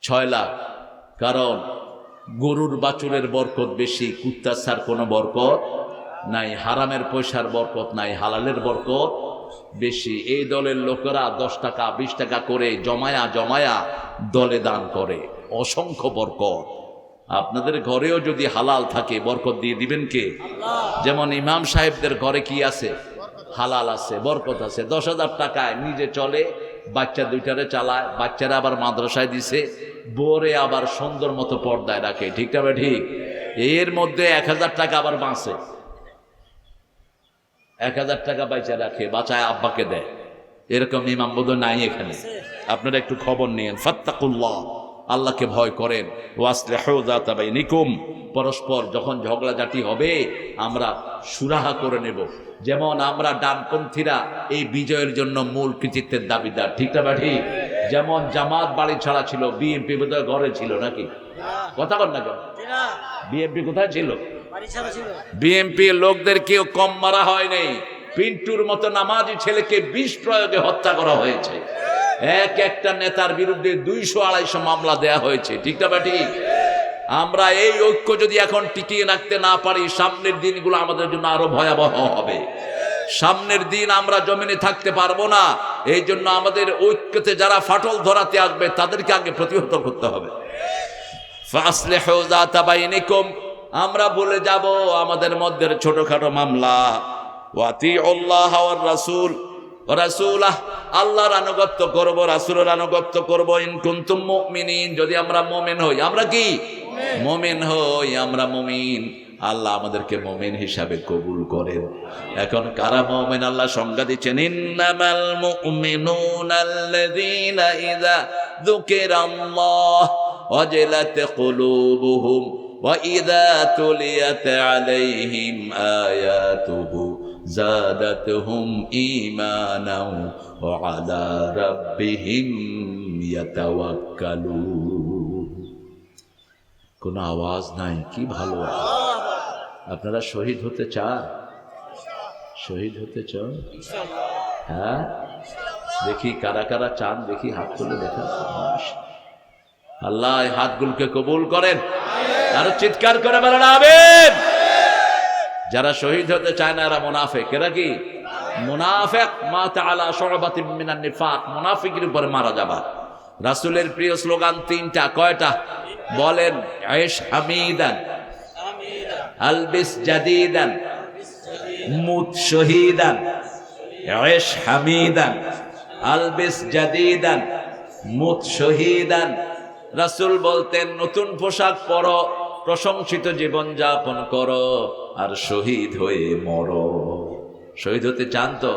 6 লাখ। কারণ গরুর বাছুরের বরকত বেশি, কুত্তার ছাড় কোনো বরকত নাই। হারামের পয়সার বরকত নাই, হালালের বরকত বেশি। এই দলের লোকেরা 10 টাকা 20 টাকা করে জমায়া দলে দান করে। অসংখ্য বরকত। আপনাদের ঘরেও যদি হালাল থাকে, বরকত দিয়ে দিবেন কে? যেমন ইমাম সাহেবদের ঘরে কি আছে? হালাল আছে, বরকত আছে। 10,000 টাকায় নিজে চলে, বাচ্চা 2টারে চালায়, বাচ্চারা আবার মাদ্রাসায় দিছে, বোরে আবার সুন্দর মতো পর্দায় রাখে। ঠিক না? ঠিক। এর মধ্যে 1000 টাকা আবার বাঁচে। 1000 টাকা বাচ্চা রাখে, বাঁচায় আব্বাকে দেয়। এরকম ইমাম বোধ নাই এখানে। আপনারা একটু খবর নিয়েন। ফাত্তাকুল্লাহ, আল্লাহকে ভয় করেন। ওয়াসলিহু যাতা বাইনিকুম, পরস্পর যখন ঝগড়াঝাটি হবে আমরা সুরাহা করে নেব। যেমন আমরা ডানপন্থীরা এই বিজয়ের জন্য মূল কৃতিত্বের দাবিদার, ঠিক না ঠিক? যেমন জামাত বাড়ি ছাড়া ছিল, বিএনপি বোধহয় ঘরে ছিল নাকি? কথা বল না কেন? বিএনপি কোথায় ছিল? বিএনপি লোকদের কেউ কম মারা হয় নাই। পিন্টুর মতো নামাজি ছেলেকে বিষ প্রয়োগে হত্যা করা হয়েছে। এক একটা নেতার বিরুদ্ধে 200-250 মামলা দেয়া হয়েছে, ঠিক না ঠিক? আমরা এই ঐক্য যদি এখন টিকিয়ে রাখতে না পারি, সামনের দিনগুলো আমাদের জন্য আরো ভয়াবহ হবে। সামনের দিন আমরা জমিনে থাকতে পারবো না। এই জন্য আমাদের ঐক্যতে যারা ফাটল ধরাতে আসবে তাদেরকে আগে প্রতিহত করতে হবে। ফাসলিহু যাতা বাইনিকুম, আমরা বলে যাব আমাদের মধ্যে ছোটখাটো মামলা। ওয়াতিউল্লাহ ওয়ার রাসূল, রাসূলাহ, আল্লাহর আনুগত্য করব, রাসূলের আনুগত্য করব। ইন কুনতুম মুমিনিন, যদি আমরা মুমিন হই। আমরা কি মুমিন হই? আমরা মুমিন, আল্লাহ আমাদেরকে মুমিন হিসাবে কবুল করেন। এখন কারা মুমিন আল্লাহ সংজ্ঞা দিচ্ছেন। ইন্নামাল মুমিনুনা আল্লাযীনা ইযা যুকিরাল্লাহ ওয়াজিলাত কুলুবুহুম ওয়া ইযা তুলিয়াত আলাইহিম আয়াতুহু যাদাতুহুম ঈমানাও ওয়া আলা রাব্বিহিম ইয়াতাওয়াক্কালুন। কোনো আওয়াজ নাই, কি ভালো। আপনারা শহীদ হতে চান? শহীদ হতে চান? হ্যাঁ, দেখি কারা কারা চান, দেখি হাত তুলে দেখা। আল্লাহ হাতগুলোকে কবুল করেন। আরো চিৎকার করে বলেন আমিন। যারা শহীদ হতে চায় না এরা মুনাফিক। এরা কি মুনাফিক? মাতা আলা শুবাতিন মিনান নিফাক, মুনাফিকের উপরে মারা যাবা। রাসূলের প্রিয় স্লোগান 3টা। কয়টা বলেন? আয়েশ হামিদান, আলবিস জাদিদান, মুত শহীদান। আয়েশ হামিদান, আলবিস জাদিদান, মুত শহীদান। রাসূল বলতেন নতুন পোশাক পরো, প্রশংসিত জীবন যাপন করো, আর শহীদ হয়ে মরো। শহীদ হতে চান তো?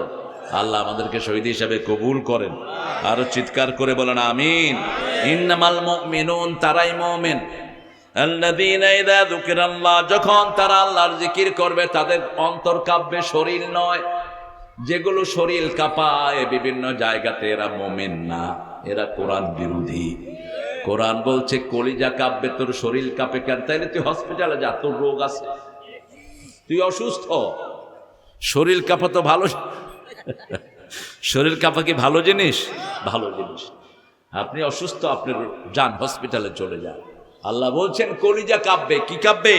আল্লাহ আমাদেরকে শহীদ হিসাবে কবুল করেন। আরো চিৎকার করে বলেন আমিন। ইন্নামাল মুমিনুন, তারাই মুমিন, আল্লাযীনা ইযা যুকিরাল্লাহ, যখন তারা আল্লাহর জিকির করবে তাদের অন্তর কাঁপবে, শরীর নয়। যেগুলো শরীর কাঁপায় বিভিন্ন জায়গাতে, এরা মুমিন না, এরা কোরআন বিরোধী। কোরআন বলছে কলিজা কাঁপবে, তোর শরীর কাঁপে কেন? তাইলে তুই হসপিটালে যা, তোর রোগ আছে, তুই অসুস্থ। শরীর কাঁপা তো ভালো, শরীর কাঁপা কি ভালো জিনিস? ভালো জিনিস। আপনি অসুস্থ, আপনি যান হসপিটালে, চলে যান। আল্লাহ বলছেন কলিজা কাঁপবে। কি কাঁপবে?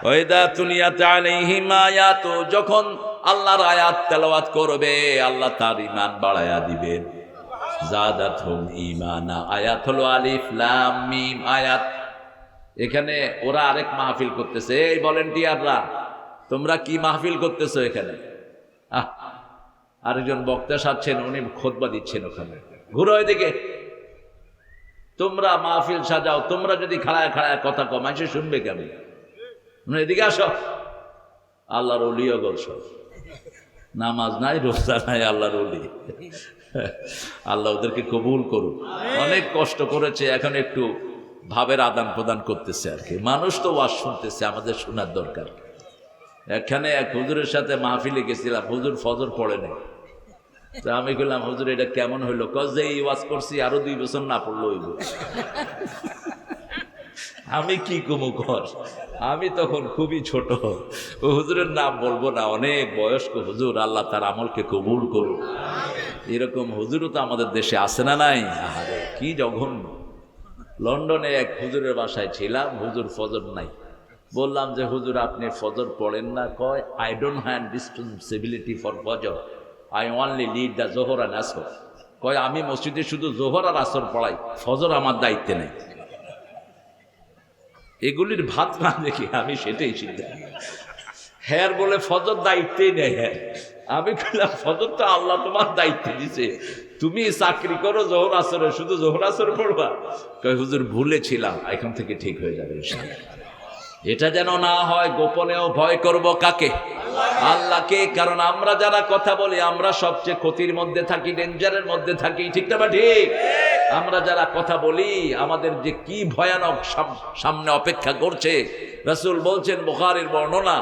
ওয়াইদা তুলিয়াত আলাইহিম আয়াতু, যখন আল্লাহর আয়াত তেলাওয়াত করবে আল্লাহ তার ঈমান বাড়ায়া দিবেন। যাদাতহুম ঈমানা, আয়াত হলো আলিফ লাম মিম আয়াত। এখানে ওরা আরেক মাহফিল করতেছে। এই ভলান্টিয়াররা, তোমরা কি মাহফিল করতেছো এখানে? আরেকজন বক্তা সাজছেন, উনি খুতবা দিচ্ছেন ওখানে। ঘুরো এদিকে। তোমরা মাহফিল সাজাও, তোমরা যদি খাড়ায় খাড়ায় কথা কও মানুষ শুনবে কেমন? এদিকে আসো। আল্লাহর ওলিও গল সব, নামাজ নাই, রোজা নাই, আল্লাহর ওলি। আল্লাহ ওদেরকে কবুল করুন। অনেক কষ্ট করেছে, এখন একটু ভাবের আদান প্রদান করতেছে আর কি। মানুষ তো ওয়াজ শুনতেছে, আমাদের শোনার দরকার। এখানে এক হুজুরের সাথে মাহফিলে গেছিলাম, হুজুর ফজর পড়ে নেই। তা আমি বললাম হুজুর এটা কেমন হইলো? কজ যে এই ওয়াজ করছি আরো 2 বছর না পড়লো হইব। আমি কি কমু কর, আমি তখন খুবই ছোট। ও হুজুরের নাম বলবো না, অনেক বয়স্ক হুজুর, আল্লাহ তার আমলকে কবুল করুন। এরকম হুজুরও তো আমাদের দেশে আছে না নাই? আরে কি জঘন্য। লন্ডনে এক হুজুরের বাসায় ছিলাম, হুজুর ফজর নাই। বললাম যে হুজুর আপনি ফজর পড়েন না? কয় I don't have responsibility for Fajr, I only lead the Zuhr and Asr. কয় আমি মসজিদে শুধু জোহর আর আসর পড়াই, ফজর আমার দায়িত্বে নেই। এগুলির ভাত না দেখি আমি সেটাই চিন্তা। হ্যাঁ বলে ফজর দায়িত্বেই নেই। হ্যাঁ আমি বললাম ফজর তো আল্লাহ তোমার দায়িত্বে দিছে, তুমি চাকরি করো জোহর আসরে, শুধু জোহর আসর পড়বা? কয় হুজুর ভুলেছিলাম, এখন থেকে ঠিক হয়ে যাবে। এটা যেন না হয়। গোপনেও ভয় করব কাকে? আল্লাহকে। কারণ আমরা যারা কথা বলি আমরা সবচেয়ে ক্ষতির মধ্যে থাকি, ডেঞ্জারের মধ্যে থাকি, ঠিক না? বা ঠিক? আমরা যারা কথা বলি আমাদের যে কি ভয়ানক সামনে অপেক্ষা করছে। রাসূল বলছেন, বুখারীর বর্ণনা,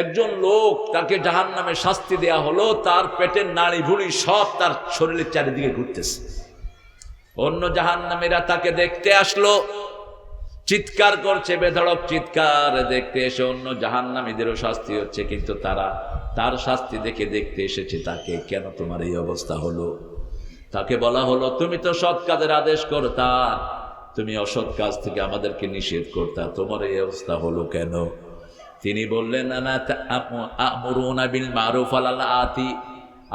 একজন লোক তাকে জাহান্নামে শাস্তি দেয়া হলো, তার পেটের নাড়ি ভুড়ি সব তার শরীরের চারিদিকে ঘুরতেছে। অন্য জাহান্নামীরা তাকে দেখতে আসলো, চিৎকার করছে, বেধড়ক চিৎকার। দেখতে এসে অন্য জাহান্নামীদেরও শাস্তি হচ্ছে, কিন্তু তারা তার শাস্তি দেখে দেখতে এসেছে তাকে। কেন তোমার এই অবস্থা হলো? তাকে বলা হলো, তুমি তো সৎ কাজের আদেশ করতা, তুমি অসৎ কাজ থেকে আমাদেরকে নিষেধ করতা, তোমার এই অবস্থা হলো কেন? তিনি বললেন, আমুরুনা বিল মারুফ আলাল আতি,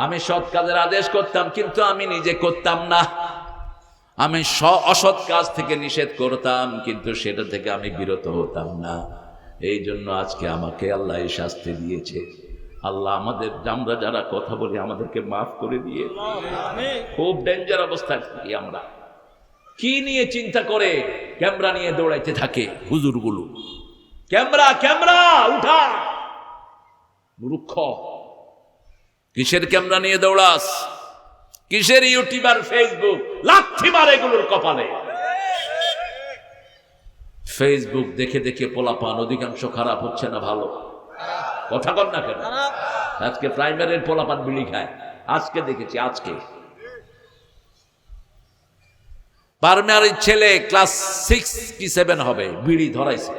আমি সৎ কাজের আদেশ করতাম কিন্তু আমি নিজে করতাম না। আমি অসৎ কাজ থেকে নিষেধ করতাম কিন্তু সেটা থেকে আমি বিরত হতাম না। এই জন্য আজকে আমাকে আল্লাহ এই শাস্তি দিয়েছে। আল্লাহ আমাদের, আমরা যারা কথা বলি আমাদেরকে মাফ করে দিয়ে। খুব ডেঞ্জার অবস্থায় থাকি আমরা। কি নিয়ে চিন্তা করে ক্যামেরা নিয়ে দৌড়াইতে থাকে হুজুরগুলো। ক্যামেরা ক্যামেরা উঠা, মূর্খ। কিসের ক্যামেরা নিয়ে দৌড়াস? কিসের ইউটিউব আর ফেসবুক? লাথি মার এগুলোর কপালে। ফেসবুক দেখে দেখে পোলাপান অধিকাংশ খারাপ হচ্ছে না ভালো? কথা কর না কেন? আজকে প্রাইমারির পোলাপান বিড়ি খায়, আজকে দেখেছি। আজকে প্রাইমারির ছেলে ক্লাস 6 কি 7 হবে, বিড়ি ধরাইছে।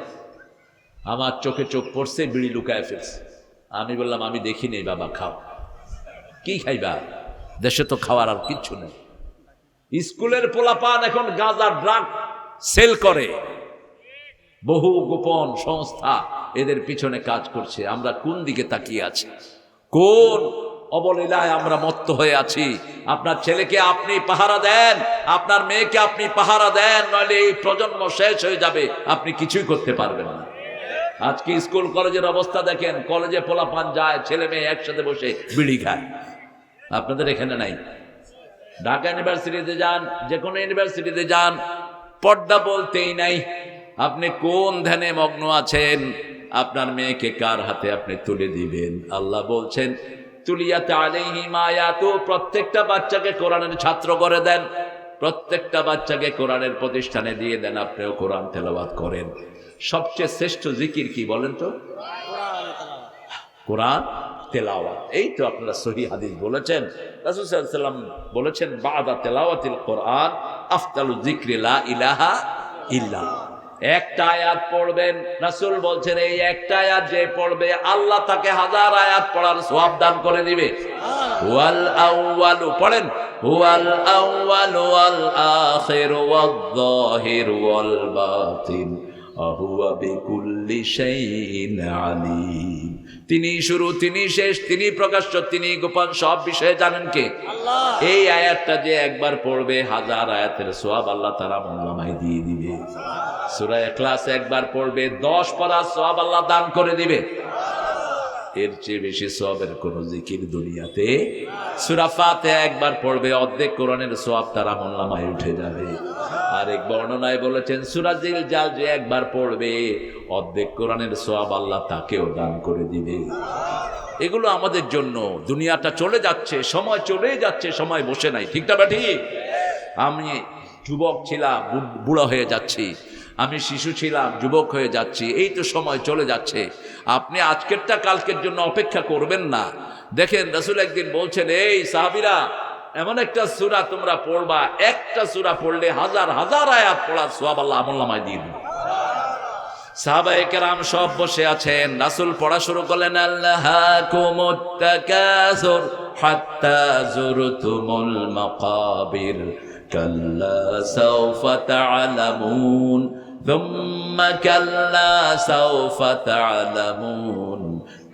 আমার চোখে চোখ পড়ছে, বিড়ি লুকায় ফেলছে। আমি বললাম, আমি দেখিনি বাবা, খাও। কি খাইবা? দেশে তো খাওয়ার আর কিচ্ছু নেই। স্কুলের পোলাপান এখন গাঁজা ড্রাগ সেল করে, বহু গোপন সংস্থা এদের পিছনে কাজ করছে। আমরা কোন দিকে তাকিয়ে আছি? কোন অবলীলায় আমরা মত্ত হয়ে আছি? আপনার ছেলেকে আপনি পাহারা দেন, আপনার মেয়েকে আপনি পাহারা দেন, নইলে এই প্রজন্ম শেষ হয়ে যাবে, আপনি কিছুই করতে পারবেন না। আজকে স্কুল কলেজের অবস্থা দেখেন, কলেজে পোলাপান যায়, ছেলে মেয়ে একসাথে বসে বিড়ি খায়। আপনাদের এখানে নাই? ঢাকা ইউনিভার্সিটিতে যান, যে কোনো ইউনিভার্সিটিতে যান, পর্দা বলতেই নাই। আপনি কোন ধ্যানে মগ্ন আছেন? আপনার মেয়েকে কার হাতে আপনি তুলে দিবেন? আল্লাহ বলছেন, তুলিয়াত আলাইহিম আয়াতু, প্রত্যেকটা বাচ্চাকে কোরআনের ছাত্র করে দেন, প্রত্যেকটা বাচ্চাকে কোরআনের প্রতিষ্ঠানে দিয়ে দেন, আপনিও কোরআন তেলাওয়াত করেন। সবচেয়ে শ্রেষ্ঠ জিকির কি বলেন তো? কোরআন তেলাওয়াত। এই তো আপনারা সহিহ হাদিস বলেছেন, রাসূল সাল্লাল্লাহু আলাইহি ওয়াসাল্লাম বলেছেন, বাদা তেলাওয়াতিল কোরআন আফদালু যিকরি লা ইলাহা ইল্লাল্লাহ। একটা আয়াত পড়বেন, রাসূল বলছেন এই একটা আয়াত যে পড়বে আল্লাহ তাকে 1000 আয়াত পড়ার সওয়াব দান করে দিবে। ওয়াল আউয়ালু, পড়েন, ওয়াল আউয়ালু ওয়াল আখিরু ওয়াল যাহিরু ওয়াল বাতিন আহুয়া বিকুল্লি শাইইন আলীম। তিনি শুরু, তিনি শেষ, তিনি প্রকাশ্য, তিনি গোপন, সব বিষয়ে জানেন কে? আল্লাহ। এই আয়াতটা যে একবার পড়বে 1000 আয়াতের সওয়াব আল্লাহ তাআলা আমলনামায় দিয়ে দিবে। সূরা ইখলাস একবার পড়বে 10 পারার সওয়াব আল্লাহ দান করে দিবে। এর চেয়ে বেশি সওয়াবের কোন জিকির দুনিয়াতে। সূরা ফাতিহা একবার পড়বে অর্ধেক কোরআনের সওয়াব তার আমলনামায় উঠে যাবে। আরেক বর্ণনায় বলেছেন, সূরা জিলজাল যে একবার পড়বে অর্ধেক কোরআনের সওয়াব আল্লাহ তাকেও দান করে দিবে। এগুলো আমাদের জন্য। দুনিয়াটা চলে যাচ্ছে, সময় চলে যাচ্ছে, সময় বসে নাই, ঠিক না? ঠিক। আমি যুবক ছিলাম, বুড়া হয়ে যাচ্ছি। আমি শিশু ছিলাম, যুবক হয়ে যাচ্ছি। এই তো সময় চলে যাচ্ছে। আপনি আজকেরটা কালকের জন্য অপেক্ষা করবেন না। দেখেন, রাসূল একদিন বলছেন, এই সাহাবীরা, এমন একটা সূরা তোমরা পড়বা, একটা সূরা পড়লে 1000 1000 আয়াত পড়ার সওয়াব আল্লাহ আমলনামায় দিয়ে দিবে। সাহাবায়ে কেরাম সব বসে আছেন, রাসূল পড়া শুরু করলেন, আল্লাহাকুমুত তাকাসুর হাত্তা যুরতুমুল মাকাবির কাল্লা সাওফা তা'লামুন থুম্মা কাল্লা সাওফা তা'লামুন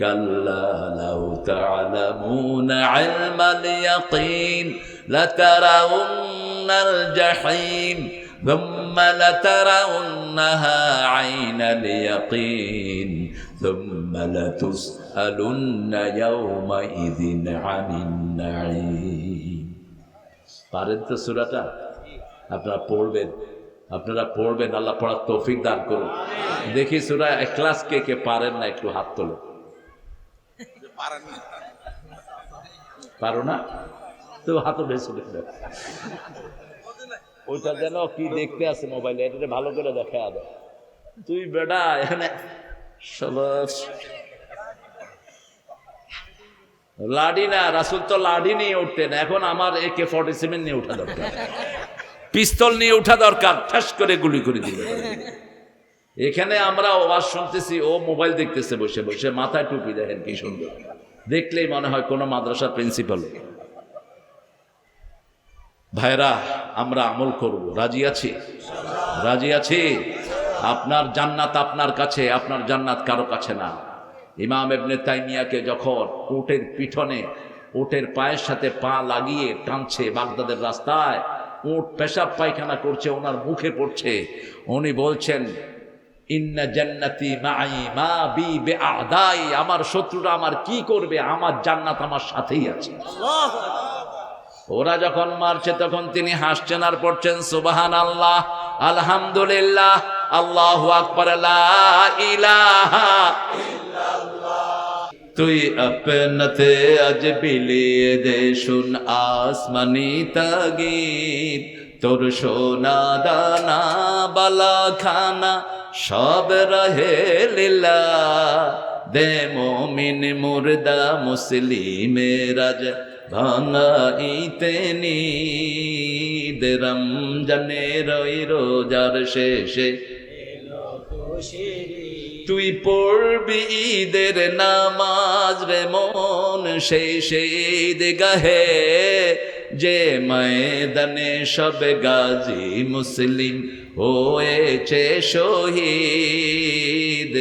কাল্লা লাউ তা'লামুনা ইলমাল ইয়াকিন লাতারাউন্নাল জাহিম ثم لترونها عين اليقين ثم لتسألن يومئذ عن النعيم। পারেন তো সূরাটা? আপনারা পড়বেন, আপনারা পড়বেন, আল্লাহ পড়ার তৌফিক দান করুন। দেখি সূরা ইখলাস কে কে পারেন না একটু হাত তোলো। পারো না তো হাত বেশি দেখবে। ওইটা যেন কি দেখতে আছে মোবাইলে, এটা ভালো করে দেখা যাবে। তুই বেটা এখানে লাডি না, রাসূল তো লাডি নিয়ে উঠতেন, এখন আমার AK-47 নিয়ে উঠা দরকার, পিস্তল নিয়ে উঠা দরকার, ঠাস করে গুলি করে দিবে। এখানে আমরা ওয়াজ শুনতেছি, ও মোবাইল দেখতেছে বসে বসে, মাথায় টুপি দেখেন কি সুন্দর, দেখলেই মনে হয় কোনো মাদ্রাসার প্রিন্সিপাল। ভাইরা আমরা আমল করব, রাজি আছি? রাজি আছি? আপনার জান্নাত আপনার কাছে, আপনার জান্নাত কারো কাছে না। ইমাম ইবনে তাইমিয়াকে যখন উটের পিঠনে উটের পায়ের সাথে পা লাগিয়ে টানছে বাগদাদের রাস্তায়, উট পেশাব পায়খানা করছে, ওনার মুখে পড়ছে, উনি বলছেন ইন্না জান্নাতি মাই মা বি বিআদাই, আমার শত্রুরা আমার কি করবে, আমার জান্নাত আমার সাথেই আছে। ওরা যখন মারছে তখন তিনি হাসছেন আর পড়ছেন সুবহানাল্লাহ, আলহামদুলিল্লাহ, আল্লাহু আকবার, লা ইলাহা ইল্লাল্লাহ। তুই আপনতে আজ বিলিয়ে দে শুন আসমানি তাগীদ, তোর সোনা দানা বালা খানা সব রহে লীলা, দে মুমিন মুর্দা মুসলিমের আজ ভাঙাইতে নিদ, রমজানের ওই রোজার শেষে তুই পড়বি ঈদের নামাজ রে মন, সেই ঈদ গাহে যে ময়দানে সব গাজী মুসলিম হয়েছে শহীদ,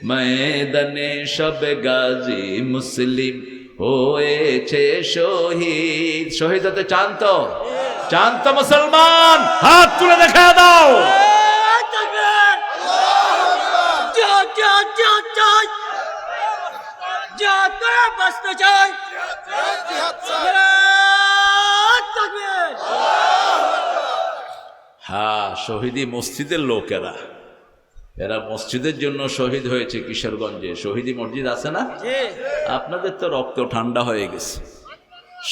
ময়দানে সব গাজী মুসলিম হয়েছে শহীদ। শহীদ হতে চান তো? চান তো মুসলমান? হাত তুলে দেখা দাও। হ্যাঁ, শহীদি মসজিদের লোকেরা, এরা মসজিদের জন্য শহীদ হয়েছে। কিশোরগঞ্জে শহীদি মসজিদ আছে না? আপনাদের তো রক্ত ঠান্ডা হয়ে গেছে।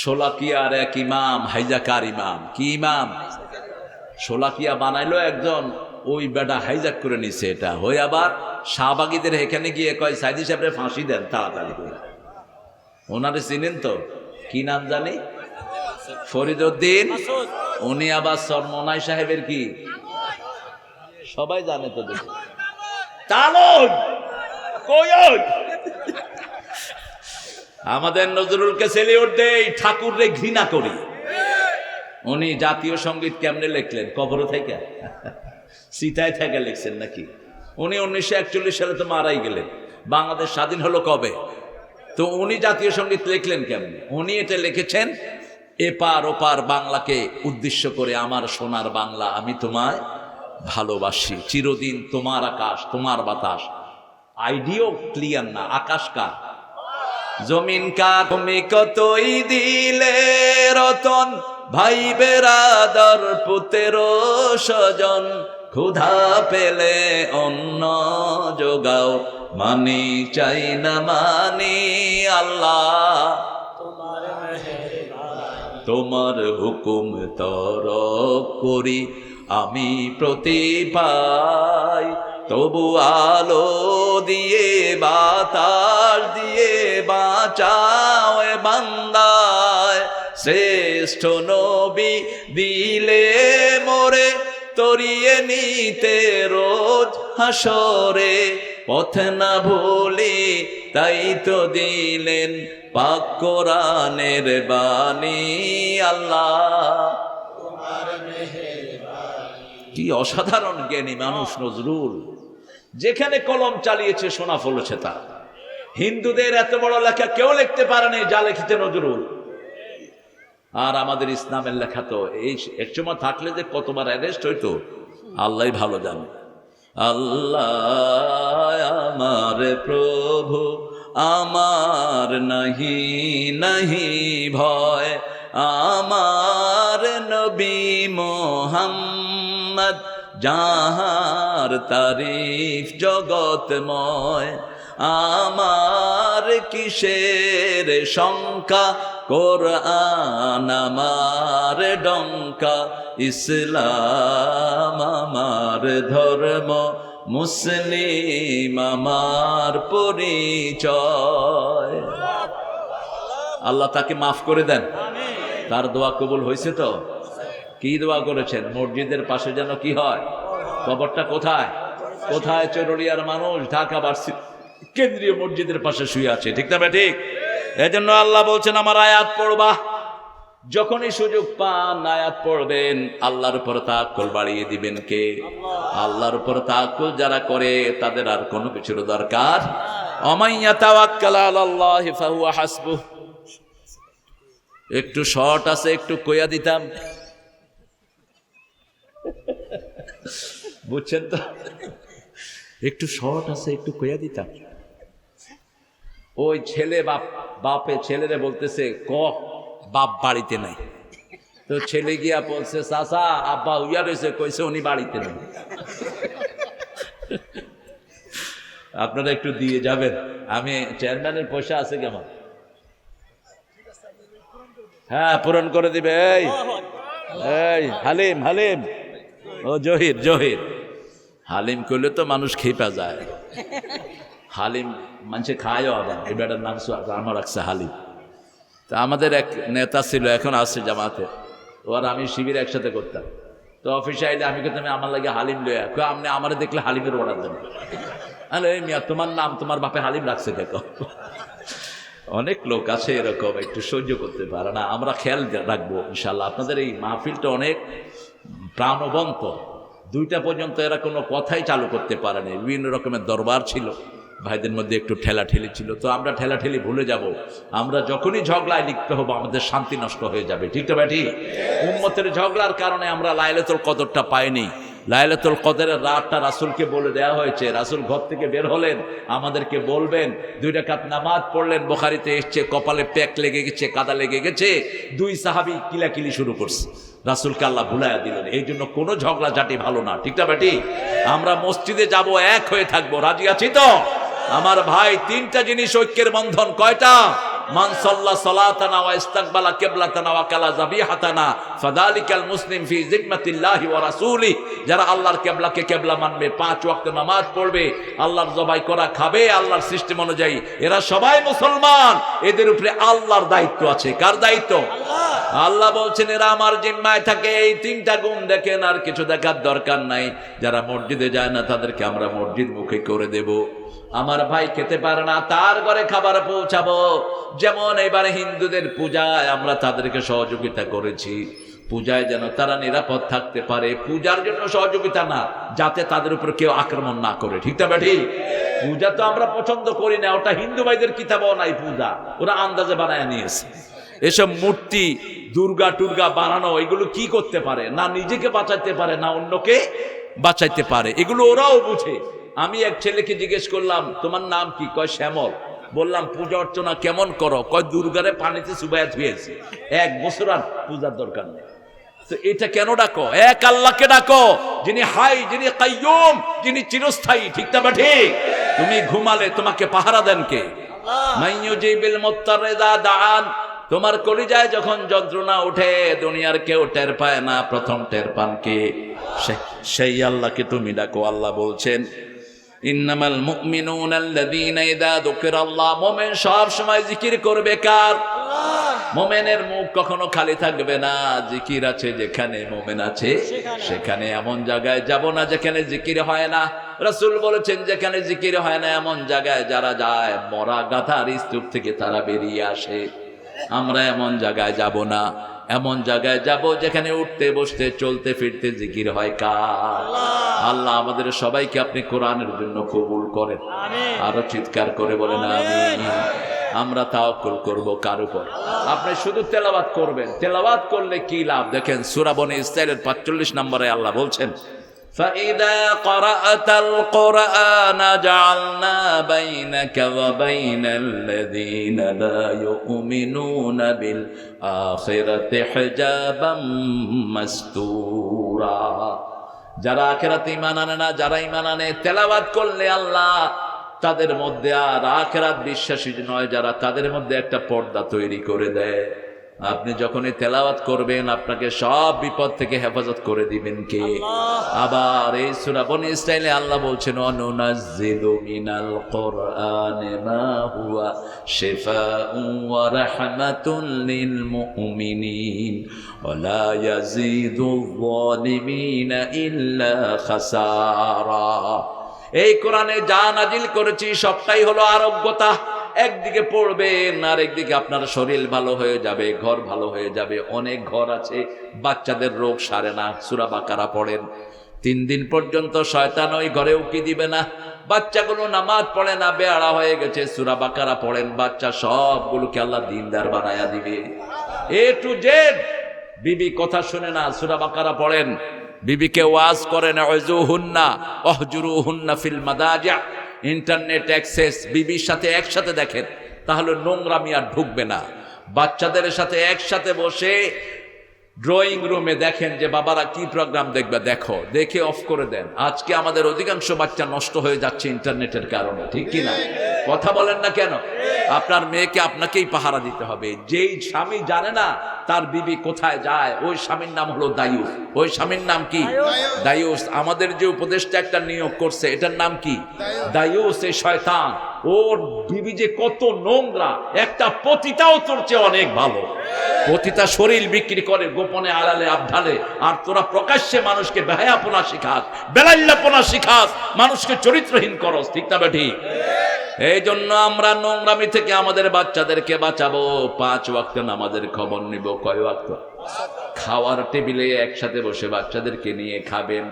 শোলাকিয়ার এক ইমাম, হাইজাকার ইমাম, কি ইমাম, শোলাকিয়া বানাইলো একজন, ওই বেটা হাইজাক করে নিছে এটা হয়ে, আবার শাহবাগীদের এখানে গিয়ে কয় সাইদি সাহেবরে ফাঁসি দেন তাড়াতাড়ি করে। ওনারে চিনেন তো? কি নাম জানি, ফরিদউদ্দিন। উনি আবার সরমনাই সাহেবের কি সবাই জানে তো, দেখি তালন কই আমাদের নজরুলকে সেলিউট দেই, ঠাকুররে ঘৃণা করি। উনি জাতীয় সঙ্গীত কেমনে লিখলেন? কবর থেকে, সিটায় থেকে লিখছেন নাকি? উনি 1941 সালে তো মারাই গেলেন। বাংলাদেশ স্বাধীন হলো কবে? তো উনি জাতীয় সঙ্গীত লিখলেন কেমনে? উনি এটা লিখেছেন এপার ওপার বাংলাকে উদ্দেশ্য করে, আমার সোনার বাংলা আমি তোমায় ভালোবাসি, চিরদিন তোমার আকাশ তোমার বাতাস। আইডিও ক্লিয়ার না, আকাশ কার? জমিন কার? তুমি কতই দিলে রতন, ভাই বেরাদর পুতেরো স্বজন, ক্ষুধা পেলে অন্ন যোগাও, মানি চাই না মানি আল্লাহ, তোমার হুকুম তরক করি আমি প্রতি পাই, তবু আলো দিয়ে বাতাস দিয়ে বাঁচাও এ বান্দায়, শ্রেষ্ঠ নবী দিলে মোরে তরিয়ে নিতে রোজ হাসরে, পথে না ভুলি তাই তো দিলেন পাক কোরআনের বাণী আল্লাহ। কি অসাধারণ জ্ঞানী মানুষ নজরুল, যেখানে কলম চালিয়েছে সোনা ফলেছে তার। হিন্দুদের এত বড় লেখা কেউ লিখতে পারেনি যা লিখেছে নজরুল। আর আমাদের ইসলামের লেখা তো এই এক সময় থাকলে যে কতবার অ্যারেস্ট হইতো আল্লাহ ভালো জানে। আল্লাহ আমার প্রভু আমার নাহি নাহি ভয়, আমার নবী মোহাম্মদ যাহার তারিফ জগৎময়, আমার কিসের শঙ্কা, কোরআন আমার ডঙ্কা, ইসলাম আমার ধর্ম, মুসলিম আমার পরিচয়। আল্লাহ তাকে মাফ করে দেন, তার দোয়া কবুল হয়েছে তো? কি দোয়া করেছেন? মসজিদের পাশে যেন কি হয়? কবরটা কোথায়? কোথায়? চরুলিয়ার মানুষ ঢাকা ভার্সিটি কেন্দ্রীয় মসজিদের পাশে শুয়ে আছে, ঠিক না? ঠিক। এজন্য আল্লাহ বলছেন আমার আয়াত পড়বা, যখনই সুযোগ পান আয়াত পড়বেন। আল্লাহর উপর তাওয়াক্কুল বাড়িয়ে দিবেন কে? আল্লাহর উপর তাওয়াক্কুল যারা করে তাদের আর কোনো কিছুর দরকার। অমাইয়া তাওয়াক্কাল আলাল্লাহি ফাহুয়া হাসবুহ। একটু শর্ট আছে, একটু কইয়া দিতাম, বুঝছেন তো? একটু শর্ট আছে, একটু কইয়া দিতাম। ওই ছেলে বাপে ছেলেরে বলতেছে ক বাপ বাড়িতে নাই, তো ছেলে গিয়া বলছে চাচা আব্বা উইয়া রয়েছে, কইছে উনি বাড়িতে নেই। আপনারা একটু দিয়ে যাবেন, আমি চেয়ারম্যানের পয়সা আছে কেমন? হ্যাঁ পূরণ করে দিবে। এই হালিম হালিম, ও জহির জহির, হালিম করলে তো মানুষ খেপা যায়। হালিম মানুষে খায়ও, আবার এই বেটার নাম আমার রাখছে হালিম। তা আমাদের এক নেতা ছিল, এখন আসছে জামাতে, ওর আমি শিবির একসাথে করতাম। তো অফিসে আইলে আমি করতাম আমার লাগে হালিম লইয়া, আপনি আমার দেখলে হালিমের অর্ডার দেন। আরে মিয়া তোমার নাম তোমার বাপে হালিম রাখছে কে? অনেক লোক আছে এরকম, একটু সহ্য করতে পারে না। আমরা খেয়াল রাখবো ইনশাল্লাহ। আপনাদের এই মাহফিলটা অনেক প্রাণবন্ত, 2টা পর্যন্ত এরা কোনো কথাই চালু করতে পারেনি, বিভিন্ন রকমের দরবার ছিল, ভাইদের মধ্যে একটু ঠেলাঠেলি ছিল। তো আমরা ঠেলাঠেলি ভুলে যাব, আমরা যখনই ঝগড়ায় লিপ্ত হবো আমাদের শান্তি নষ্ট হয়ে যাবে, ঠিক না ব্যাটি? উম্মতের ঝগড়ার কারণে আমরা লাইলাতুল কদরটা পাইনি। লাইলাতুল কদরের রাতটা রাসূলকে বলে দেওয়া হয়েছে, রাসূল ঘর থেকে বের হলেন, আমাদেরকে বলবেন, 2 রাকাত নামাজ পড়লেন, বুখারীতে এসছে, কপালে প্যাক লেগে গেছে, কাদা লেগে গেছে, 2 সাহাবী কিলাকিলি শুরু করছে, রাসূলকে আল্লাহ ভুলাইয়া দিলেন। এই জন্য কোনো ঝগড়াঝাটি ভালো না, ঠিক না বেটি? আমরা মসজিদে যাব, এক হয়ে থাকবো, রাজি আছি তো? আমার ভাই 3টা জিনিস ঐক্যের বন্ধন। কয়টা? মান সাল্লা সালাতানা ওয়া ইস্তাকবালা কিবলাতানা ওয়া কালা যাবিহাতানা ফাযালিকাল মুসলিম ফি জিম্মাতিল্লাহি ওয়া রাসূলি। যারা আল্লাহর কিবলাকে কিবলা মানবে, 5 ওয়াক্ত নামাজ পড়বে, আল্লাহর জবাই করা খাবে আল্লাহর সিস্টেম অনুযায়ী, এরা সবাই মুসলমান। এদের উপরে আল্লাহর দায়িত্ব আছে। কার দায়িত্ব? আল্লাহ বলছেন এরা আমার জিম্মায় থাকে। এই 3টা গুণ দেখেন, আর কিছু দেখার দরকার নাই। যারা মসজিদে যায় না তাদেরকে আমরা মসজিদ মুখী করে দেব। আমার ভাই খেতে পারে না, তার ঘরে খাবার পৌঁছাবো। যেমন এবারে হিন্দুদের পূজায় আমরা তাদেরকে সহযোগিতা করেছি, পূজায় যেন তারা নিরাপদ থাকতে পারে, পূজার জন্য সহযোগিতা না, যাতে তাদের উপর কেউ আক্রমণ না করে, ঠিক না বেঠি? পূজা তো আমরা পছন্দ করি না, ওটা হিন্দু ভাইদের কিতাবও নাই পূজা, ওরা আন্দাজে বানায় নিয়েছে। এসব মূর্তি দুর্গা টুর্গা বানানো, এগুলো কি করতে পারে? না নিজেকে বাঁচাইতে পারে, না অন্যকে বাঁচাইতে পারে, এগুলো ওরাও বুঝে। আমি এক ছেলেকে জিজ্ঞেস করলাম তোমার নাম কি? কয় শ্যামল। বললাম পূজা অর্চনা কেমন করো? কয় দুর্গারে পানিতে চুবাইয়া ধুয়েছে, 1 বছর আর পূজার দরকার নেই। তো এটা কেন ডাকো? এক আল্লাহকে ডাকো, যিনি হাই, যিনি কাইয়ুম, যিনি চিরস্থায়ী, ঠিক না ঠিক? তুমি ঘুমালে তোমাকে পাহারা দেন কে? মাইয়ুজিবিল মুত্তারিদা দাআন। তোমার কলিজায় যখন যন্ত্রণা ওঠে, দুনিয়ার কেউ টের পায় না, প্রথম টের পান কে? সেই আল্লাহকে তুমি ডাকো। আল্লাহ বলছেন ইন্নামাল মুমিনুনা আল্লাযীনা ইযা যুকিরাল্লাহ, মুমিন সব সময় জিকির করবে কার? মুমিনের মুখ কখনো খালি থাকবে না। জিকির আছে যেখানে মুমিন আছে সেখানে। এমন জায়গায় যাব না যেখানে জিকির হয় না। রাসূল বলেছেন যেখানে জিকির হয় না এমন জায়গায় যারা যায়, মরা গাধার স্তূপ থেকে তারা বেরিয়ে আসে। আমরা এমন জায়গায় যাব না, এমন জায়গায় যাব যেখানে উঠতে বসতে চলতে ফিরতে জিকির হয় কার? আল্লাহ আমাদের সবাইকে আপনি কোরআনের জন্য কবুল করেন। আরো চিৎকার করে বলেন আমিন। আমরা তাওয়াক্কুল করব কার উপর? আপনি শুধু তেলাওয়াত করবেন। তেলাওয়াত করলে কি লাভ দেখেন, সূরা বনী ইসরাঈলের 45 নম্বরে আল্লাহ বলছেন فَإِذَا قَرَأْتَ الْقُرْآنَ جَعَلْنَا بَيْنَكَ وَبَيْنَ الَّذِينَ لَا يُؤْمِنُونَ بِالْآخِرَةِ حِجَابًا مَسْتُورًا। যারা আখিরাতে ঈমান আনে না, যারা ঈমান আনে তেলাওয়াত করলে আল্লাহ তাদের মধ্যে আর আখিরাত বিশ্বাসী নয় যারা, তাদের মধ্যে একটা পর্দা তৈরি করে দেয়। আপনি যখনই তেলাওয়াত করবেন আপনাকে সব বিপদ থেকে হেফাজত করে দিবেন কে? আবার এই সূরা বনী ইসরাঈলে আল্লাহ বলছেন অনুনাজ্জিলু মিনাল কুরআনি মা হুয়া শিফাউন ওয়া রাহমাতুন লিল মুমিনিন ওয়া লা ইয়াজিদুল যালিমিনা ইল্লা খাসারা। এই কোরআনে যা নাজিল করেছি সবটাই হলো আরোগ্যতা। একদিকে পড়বেন আর একদিকে আপনার শরীর ভালো হয়ে যাবে, ঘর ভালো হয়ে যাবে। অনেক ঘর আছে বাচ্চাদের রোগ সারে না, সূরা বাকারা পড়েন, 3 দিন পর্যন্ত শয়তান ওই ঘরে উকি দিবে না। বাচ্চাগুলো নামাজ পড়ে না, বেয়াড়া হয়ে গেছে, সূরা বাকারা পড়েন, বাচ্চা সবগুলোকে আল্লাহ দিনদার বানায়া দিবে। এ টু জেড। বিবি কথা শুনে না, সূরা বাকারা পড়েন, বিবিকে ওয়াজ করেন, উযুহুন্না ওহজুরুহুন্না ফিল মাদাজি'। ইন্টারনেট অ্যাক্সেস বিবির সাথে একসাথে দেখেন, তাহলে নোংরামি আর ঢুকবে না। বাচ্চাদের সাথে একসাথে বসে ড্রয়িং রুমে দেখেন যে বাবারা কি প্রোগ্রাম দেখবে, দেখো, দেখে অফ করে দেন। আজকে আমাদের অধিকাংশ বাচ্চা নষ্ট হয়ে যাচ্ছে ইন্টারনেটের কারণে, ঠিক কি না? কথা বলেন না কেন? আপনার মেয়েকে আপনাকেই পাহারা দিতে হবে। যেই স্বামী জানে না তার বিবি কোথায় যায়, ওই স্বামীর নাম হলো দায়ুস। ওই স্বামীর নাম কি? দায়ুস। আমাদের যে উপদেশটা একটা নিয়োগ করছে, এটার নাম কি? দায়ুস। এই শয়তান, ওর বিবি যে কত নোংরা, একটা পতিতাও তোর চেয়ে অনেক ভালো। পতিতা শরীর বিক্রি করে গোপনে আড়ালে আবঢালে, আর তোরা প্রকাশ্যে মানুষকে বেহায়াপনা শিখাস, বেলাল্লাপনা শিখাস, মানুষকে চরিত্রহীন করস, ঠিক না বেঠিক? এই জন্য আমরা নোংরামি থেকে আমাদের বাচ্চাদেরকে বাঁচাবো। 5 ওয়াক্ত নামাজের খবর নিব। কয় ওয়াক্ত? খাওয়ার টেবিলে একসাথে বসে বাচ্চাদেরকে নিয়ে খাবেন।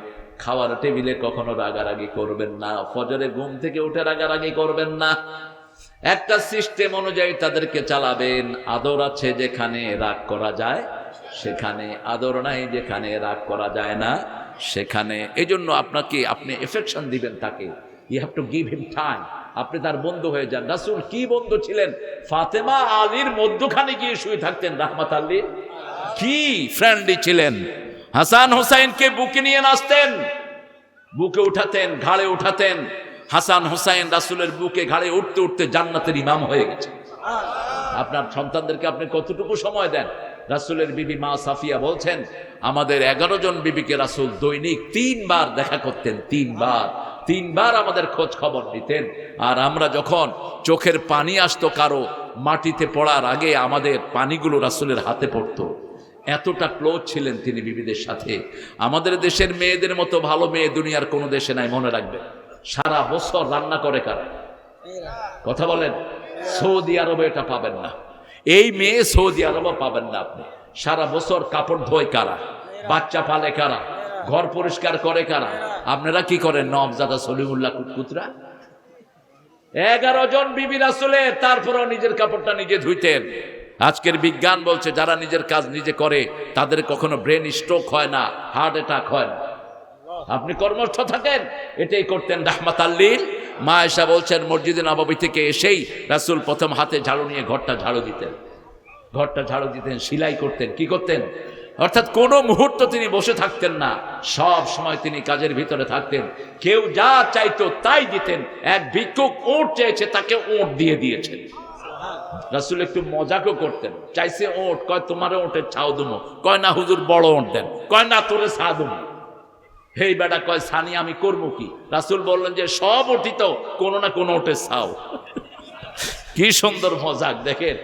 খাওয়ার টেবিলে কখনো রাগারাগি করবেন না, ফজরে ঘুম থেকে উঠে রাগারাগি করবেন না। একটা সিস্টেম অনুযায়ী তাদেরকে চালাবেন। আদর আছে যেখানে রাগ করা যায় সেখানে, আদর নাই যেখানে রাগ করা যায় না সেখানে। এই জন্য আপনি এফেকশন দিবেন তাকে। You have to give him time. আপনি তার বন্ধু হয়ে যান। রাসূল কি বন্ধু ছিলেন? ফাতেমা আলীর মধ্যখানে গিয়ে শুয়ে থাকতেন রাহমাতাল লিল। কি ফ্রেন্ডলি ছিলেন। হাসান হুসাইনকে বুকে নিয়ে নাচতেন, বুকে উঠাতেন, ঘাড়ে উঠাতেন। হাসান হুসাইন রাসূলের বুকে ঘাড়ে উঠতে উঠতে জান্নাতের ইমাম হয়ে গেছে। আপনার সন্তানদেরকে আপনি কতটুকু সময় দেন? রাসূলের বিবি মা সাফিয়া বলছেন, আমাদের 11 জন বিবিকে রাসূল দৈনিক 3 বার দেখা করতেন। 3 বার আমাদের খোঁজ খবর নিতেন। আর আমরা যখন চোখের পানি আসতো কারো মাটিতে পড়ার আগে আমাদের পানিগুলো রাসূলের হাতে পড়তো। এতটা ক্লোজ ছিলেন তিনি বিবিদের সাথে। আমাদের দেশের মেয়েদের মতো ভালো মেয়ে দুনিয়ার কোনো দেশে নাই, মনে রাখবেন। সারা বছর রান্না করে কারা? কথা বলেন। সৌদি আরবে এটা পাবেন না। এই মেয়ে সৌদি আরবে পাবেন না আপনি। সারা বছর কাপড় ধোয় কারা? বাচ্চা পালে কারা? ঘর পরিষ্কার করে কারা? আপনারা কি করেন? নবজাদা সলিমুল্লাহ কুতকুতরা। 11 জন বিবি রাসূলের, তারপরও নিজের কাপড়টা নিজে ধুইতেন। আজকের বিজ্ঞান বলছে যারা নিজের কাজ নিজে করে তাদের কখনো ব্রেন স্ট্রোক হয় না, হার্ট অ্যাটাক হয় না। আপনি কর্মস্থ থাকেন। এটাই করতেন রাহমাতাল লিল। মা আয়েশা বলছেন মসজিদে নববী থেকে এসেই রাসূল প্রথম হাতে ঝাড়ু নিয়ে ঘরটা ঝাড়ু দিতেন, সেলাই করতেন। কি করতেন? অর্থাৎ কোনো মুহূর্ত তিনি বসে থাকতেন না, সব সময় তিনি কাজের ভিতরে থাকতেন। কেউ যা চাইতো তাই দিতেন। এক ভিক্ষুক ওট চেয়েছে, তাকে ওট দিয়ে দিয়েছেন। রাসূল একটু মজাকও করতেন। চাইছে ওট, কয় তোমারে ওটের ছাও দুমো, কয় না হুজুর বড় ওট দেন, কয় না তোরে ছা দুমো। হেই বেটা, কয় সানি আমি করবো কি? রাসূল বললেন যে সব ওটি তো কোনো না কোনো ওটের ছাও। কি সুন্দর মজাক দেখেন।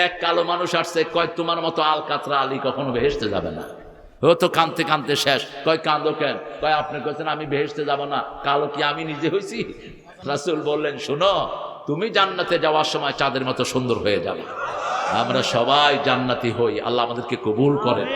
এক কালো মানুষ আসছে, কয় তোমার মতো আল কাতরা আলী কখনো বেহেশতে যাবে না। ও তো কাঁদতে কাঁদতে শেষ। কয় কাঁদো কেন? কয় আপনি কইছেন আমি বেহেশতে যাব না, কালো কি আমি নিজে হইছি? রাসূল বললেন শোনো, তুমি জান্নাতে যাওয়ার সময় চাঁদের মতো সুন্দর হয়ে যাবে। আমরা সবাই জান্নাতি হই, আল্লাহ আমাদেরকে কবুল করেন।